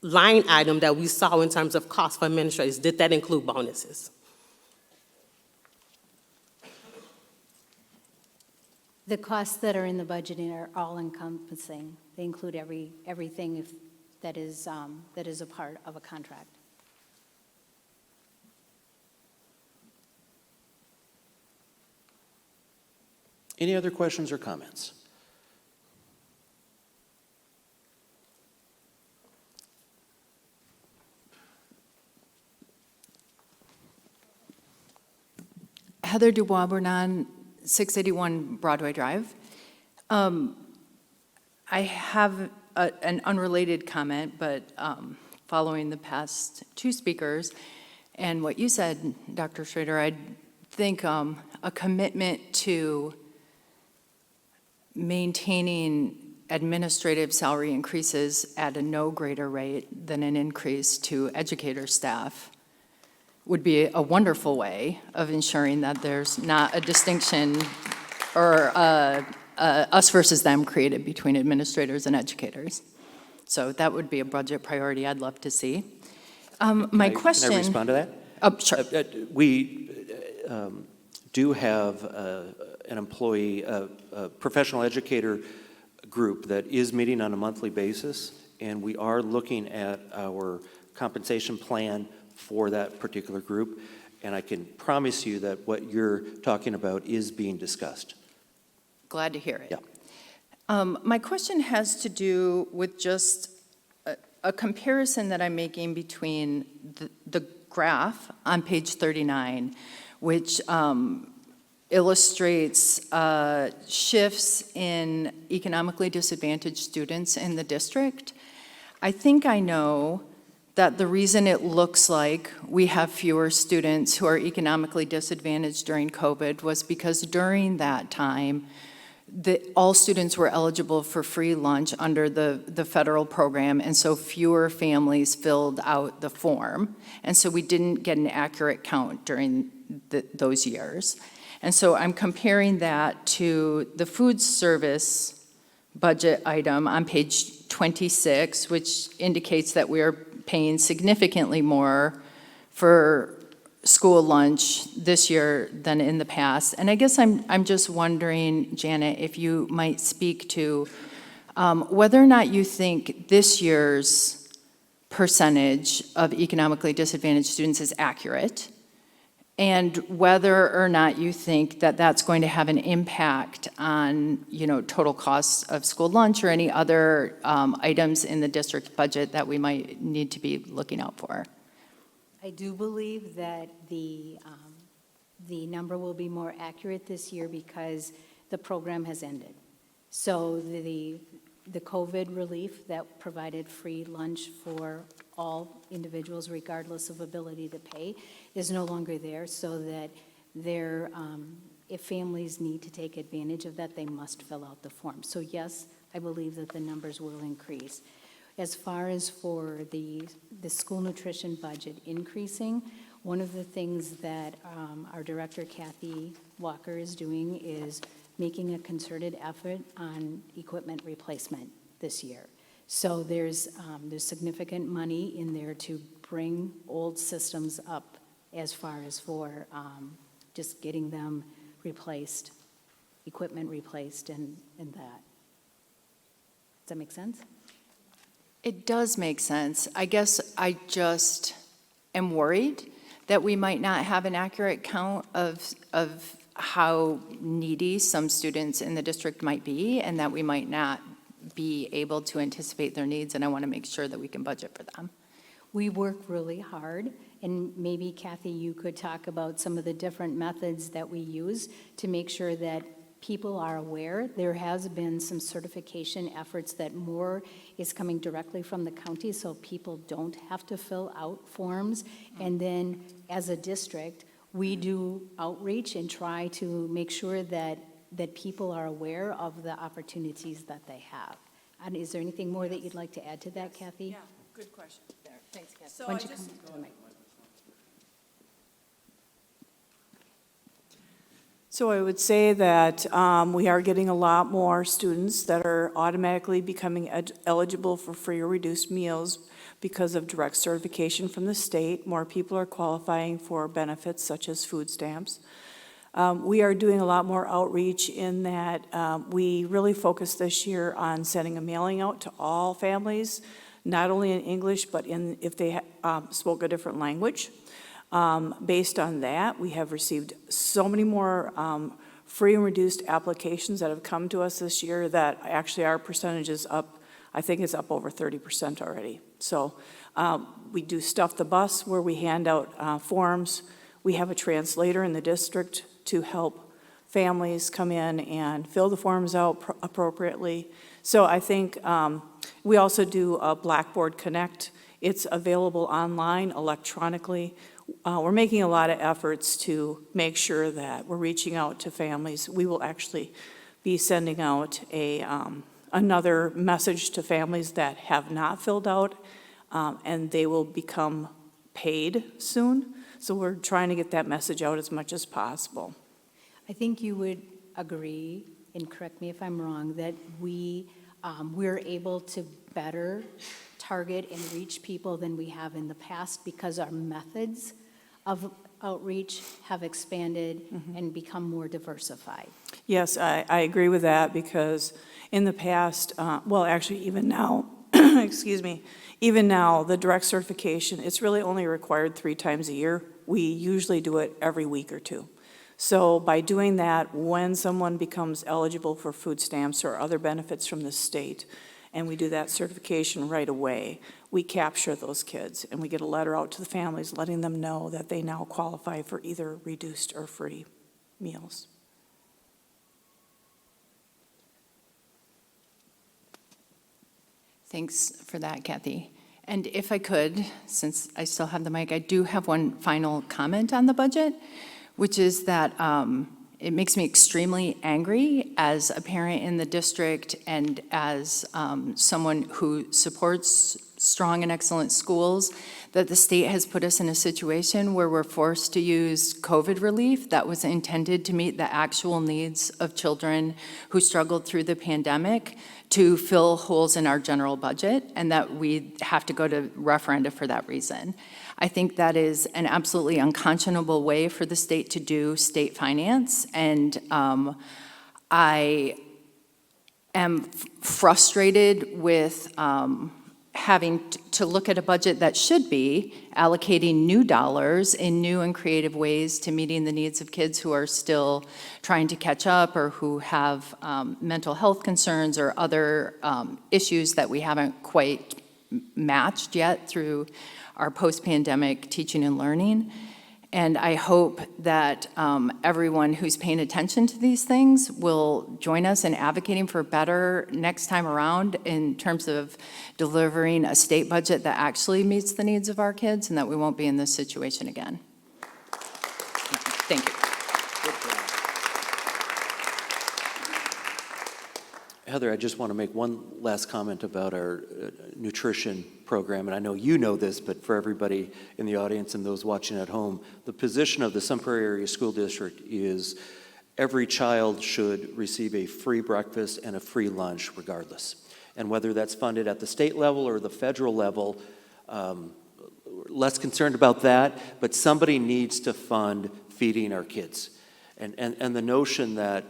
line item that we saw in terms of cost for administrators, did that include bonuses? The costs that are in the budgeting are all encompassing. They include everything that is a part of a contract. Any other questions or comments? Heather Dubois Bernard, 681 Broadway Drive. I have an unrelated comment, but following the past two speakers and what you said, Dr. Schrader, I think a commitment to maintaining administrative salary increases at a no greater rate than an increase to educator staff would be a wonderful way of ensuring that there's not a distinction or us versus them created between administrators and educators. So that would be a budget priority I'd love to see. My question. Can I respond to that? Oh, sure. We do have an employee, a professional educator group that is meeting on a monthly basis, and we are looking at our compensation plan for that particular group, and I can promise you that what you're talking about is being discussed. Glad to hear it. Yeah. My question has to do with just a comparison that I'm making between the graph on page 39, which illustrates shifts in economically disadvantaged students in the district. I think I know that the reason it looks like we have fewer students who are economically disadvantaged during COVID was because during that time, all students were eligible for free lunch under the federal program, and so fewer families filled out the form. And so we didn't get an accurate count during those years. And so I'm comparing that to the food service budget item on page 26, which indicates that we are paying significantly more for school lunch this year than in the past. And I guess I'm just wondering, Janet, if you might speak to whether or not you think this year's percentage of economically disadvantaged students is accurate, and whether or not you think that that's going to have an impact on, total costs of school lunch or any other items in the district budget that we might need to be looking out for. I do believe that the number will be more accurate this year because the program has ended. So the COVID relief that provided free lunch for all individuals regardless of ability to pay is no longer there, so that if families need to take advantage of that, they must fill out the form. So yes, I believe that the numbers will increase. As far as for the school nutrition budget increasing, one of the things that our director, Kathy Walker, is doing is making a concerted effort on equipment replacement this year. So there's significant money in there to bring old systems up as far as for just getting them replaced, equipment replaced and that. Does that make sense? It does make sense. I guess I just am worried that we might not have an accurate count of how needy some students in the district might be, and that we might not be able to anticipate their needs, and I want to make sure that we can budget for them. We work really hard, and maybe Kathy, you could talk about some of the different methods that we use to make sure that people are aware. There has been some certification efforts that more is coming directly from the county, so people don't have to fill out forms. And then as a district, we do outreach and try to make sure that people are aware of the opportunities that they have. And is there anything more that you'd like to add to that, Kathy? Yeah, good question. There. Thanks, Kathy. Why don't you come to the mic? So I would say that we are getting a lot more students that are automatically becoming eligible for free or reduced meals because of direct certification from the state. More people are qualifying for benefits such as food stamps. We are doing a lot more outreach in that we really focused this year on sending a mailing out to all families, not only in English, but if they spoke a different language. Based on that, we have received so many more free and reduced applications that have come to us this year that actually our percentage is up, I think it's up over 30% already. So we do Stuff the Bus where we hand out forms. We have a translator in the district to help families come in and fill the forms out appropriately. So I think we also do a Blackboard Connect. It's available online, electronically. We're making a lot of efforts to make sure that we're reaching out to families. We will actually be sending out another message to families that have not filled out, and they will become paid soon. So we're trying to get that message out as much as possible. I think you would agree, and correct me if I'm wrong, that we're able to better target and reach people than we have in the past because our methods of outreach have expanded and become more diversified. Yes, I agree with that because in the past, well, actually even now, excuse me, even now, the direct certification, it's really only required 3 times a year. We usually do it every week or 2. So by doing that, when someone becomes eligible for food stamps or other benefits from the state, and we do that certification right away, we capture those kids and we get a letter out to the families letting them know that they now qualify for either reduced or free meals. Thanks for that, Kathy. And if I could, since I still have the mic, I do have one final comment on the budget, which is that it makes me extremely angry as a parent in the district and as someone who supports strong and excellent schools, that the state has put us in a situation where we're forced to use COVID relief that was intended to meet the actual needs of children who struggled through the pandemic to fill holes in our general budget, and that we have to go to referenda for that reason. I think that is an absolutely unconscionable way for the state to do state finance, and I am frustrated with having to look at a budget that should be allocating new dollars in new and creative ways to meeting the needs of kids who are still trying to catch up or who have mental health concerns or other issues that we haven't quite matched yet through our post-pandemic teaching and learning. And I hope that everyone who's paying attention to these things will join us in advocating for better next time around in terms of delivering a state budget that actually meets the needs of our kids and that we won't be in this situation again. Thank you. Heather, I just want to make one last comment about our nutrition program, and I know you know this, but for everybody in the audience and those watching at home, the position of the Sun Prairie Area School District is every child should receive a free breakfast and a free lunch regardless. And whether that's funded at the state level or the federal level, less concerned about that, but somebody needs to fund feeding our kids. And the notion that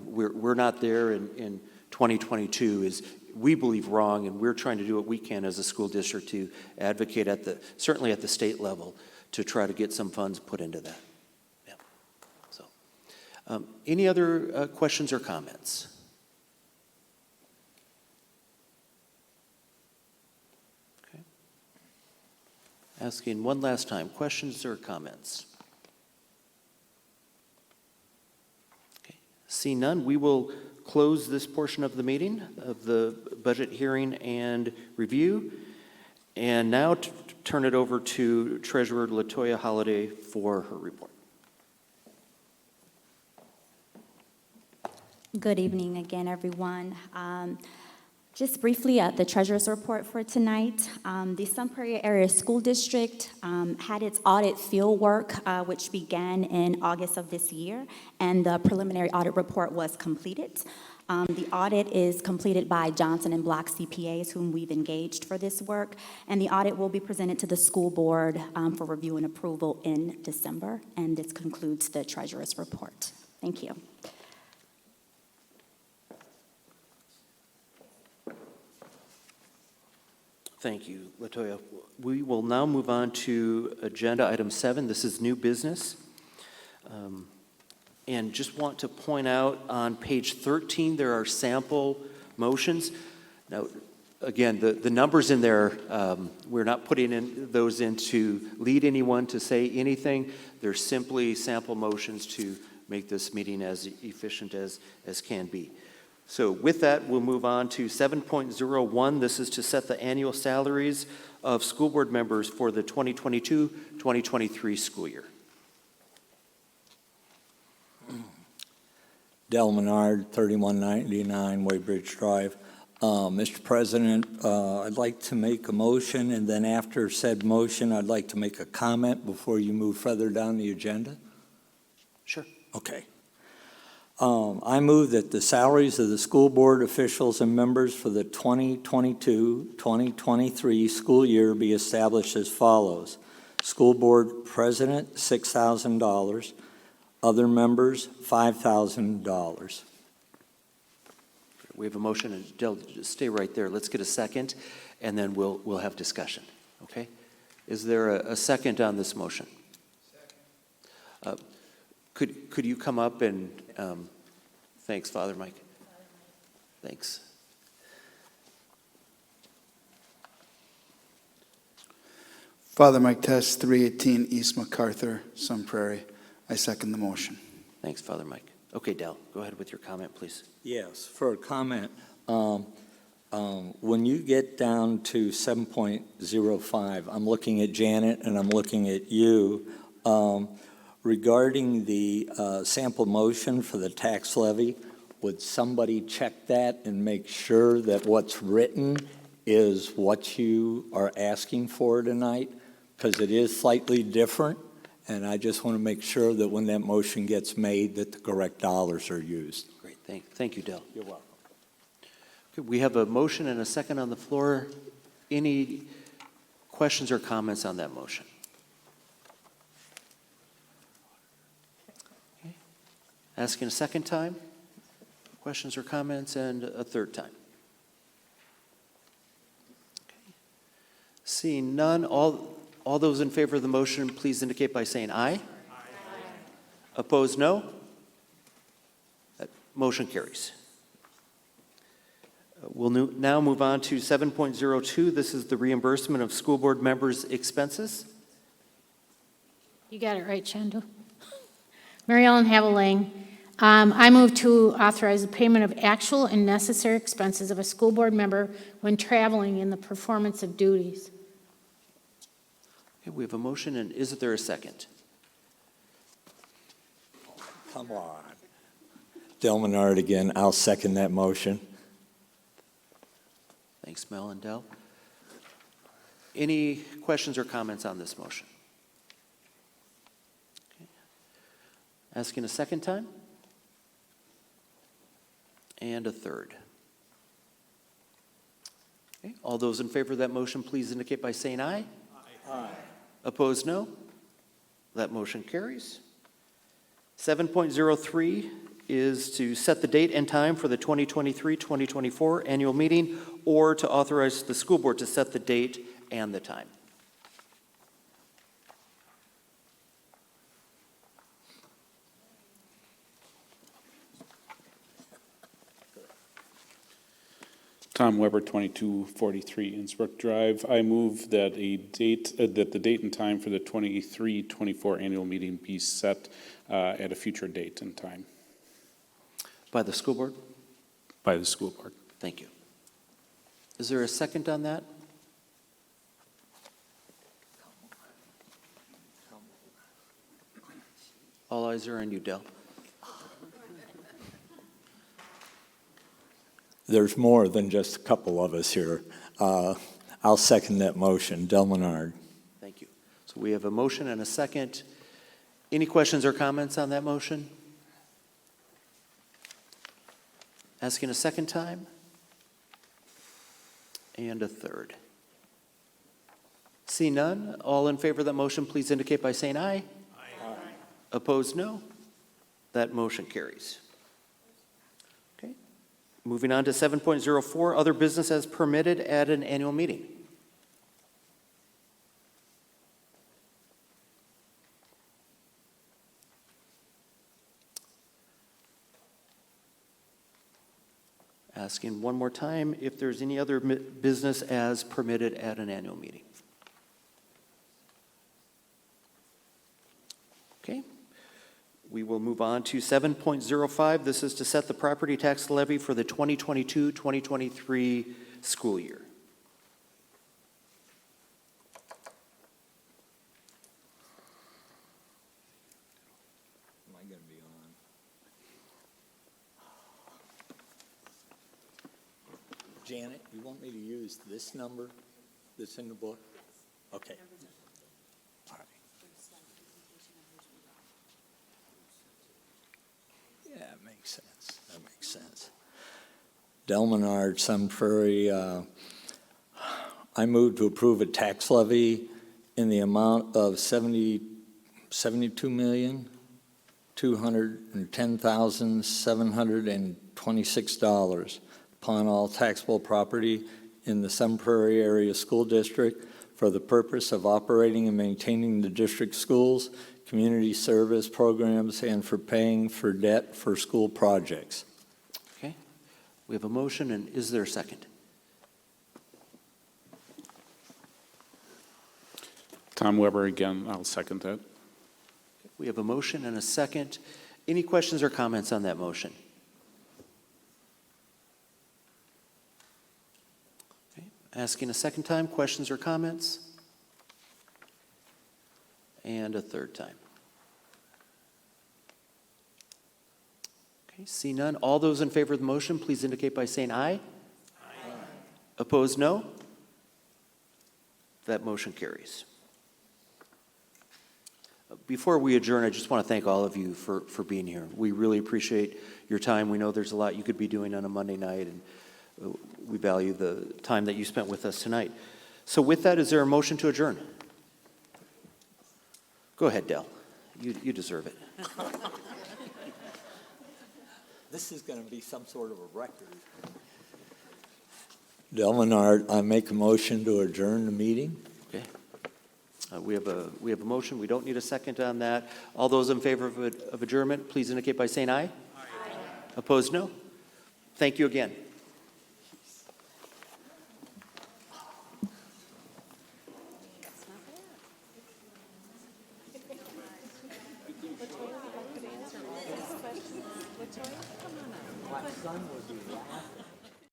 we're not there in 2022 is, we believe, wrong, and we're trying to do what we can as a school district to advocate certainly at the state level to try to get some funds put into that. Yeah. So, any other questions or comments? Okay. Asking one last time, questions or comments? Okay. See none, we will close this portion of the meeting, of the budget hearing and review, and now turn it over to Treasurer LaToya Holliday for her report. Good evening again, everyone. Just briefly, the treasurer's report for tonight. The Sun Prairie Area School District had its audit field work, which began in August of this year, and the preliminary audit report was completed. The audit is completed by Johnson & Block CPAs, whom we've engaged for this work, and the audit will be presented to the school board for review and approval in December, and this concludes the treasurer's report. Thank you. Thank you, LaToya. We will now move on to agenda item 7. This is new business. And just want to point out on page 13, there are sample motions. Now, again, the numbers in there, we're not putting those in to lead anyone to say anything. They're simply sample motions to make this meeting as efficient as can be. So with that, we'll move on to 7.01. This is to set the annual salaries of school board members for the 2022-2023 school year. Del Menard, 3199 Waybridge Drive. Mr. President, I'd like to make a motion, and then after said motion, I'd like to make a comment before you move further down the agenda. Sure. Okay. I move that the salaries of the school board officials and members for the 2022-2023 school year be established as follows. School board president, $6,000. Other members, $5,000. We have a motion, and Del, just stay right there. Let's get a second, and then we'll have discussion, okay? Is there a second on this motion? Second. Could you come up and, thanks, Father Mike. Thanks. Father Mike Test, 318 East MacArthur, Sun Prairie. I second the motion. Thanks, Father Mike. Okay, Del, go ahead with your comment, please. Yes, for a comment. When you get down to 7.05, I'm looking at Janet and I'm looking at you. Regarding the sample motion for the tax levy, would somebody check that and make sure that what's written is what you are asking for tonight? Because it is slightly different, and I just want to make sure that when that motion gets made, that the correct dollars are used. Great, thank you, Del. You're welcome. Okay, we have a motion and a second on the floor. Any questions or comments on that motion? Okay. Asking a second time. Questions or comments, and a third time. Okay. Seeing none, all those in favor of the motion, please indicate by saying aye. Aye. Opposed, no. That motion carries. We'll now move on to 7.02. This is the reimbursement of school board members' expenses. You got it right, Chandu. Mary Ellen Haviland. I move to authorize the payment of actual and necessary expenses of a school board member when traveling in the performance of duties. Okay, we have a motion, and is there a second? Come on. Del Menard again. I'll second that motion. Thanks, Mel and Del. Any questions or comments on this motion? Okay. Asking a second time? And a third. Okay. All those in favor of that motion, please indicate by saying aye. Aye. Opposed, no. That motion carries. 7.03 is to set the date and time for the 2023-2024 annual meeting, or to authorize the school board to set the date and the time. Tom Weber, 2243 Innsbrook Drive. I move that the date and time for the 23-24 annual meeting be set at a future date and time. By the school board? By the school board. Thank you. Is there a second on that? All eyes are on you, Del. there's more than just a couple of us here. I'll second that motion. Del Menard. Thank you. So we have a motion and a second. Any questions or comments on that motion? Asking a second time? And a third. See none? All in favor of that motion, please indicate by saying aye. Aye. Opposed, no. That motion carries. Okay. Moving on to 7.04, other business as permitted at an annual meeting. Asking one more time if there's any other business as permitted at an annual meeting. Okay. We will move on to 7.05. This is to set the property tax levy for the 2022-2023 school year. Am I going to be on? Janet, you want me to use this number that's in the book? Okay. All right. Yeah, that makes sense. That makes sense. Del Menard, Sun Prairie, I move to approve a tax levy in the amount of $72,210,726 upon all taxable property in the Sun Prairie Area School District for the purpose of operating and maintaining the district schools, community service programs, and for paying for debt for school projects. Okay. We have a motion, and is there a second? Tom Weber again, I'll second that. We have a motion and a second. Any questions or comments on that motion? Okay. Asking a second time, questions or comments? And a third time. Okay, see none. All those in favor of the motion, please indicate by saying aye. Aye. Opposed, no. That motion carries. Before we adjourn, I just want to thank all of you for being here. We really appreciate your time. We know there's a lot you could be doing on a Monday night, and we value the time that you spent with us tonight. So with that, is there a motion to adjourn? Go ahead, Del. You deserve it. This is going to be some sort of a record. Del Menard, I make a motion to adjourn the meeting. Okay. We have a motion. We don't need a second on that. All those in favor of adjournment, please indicate by saying aye. Aye. Opposed, no. Thank you again. My son would be laughing.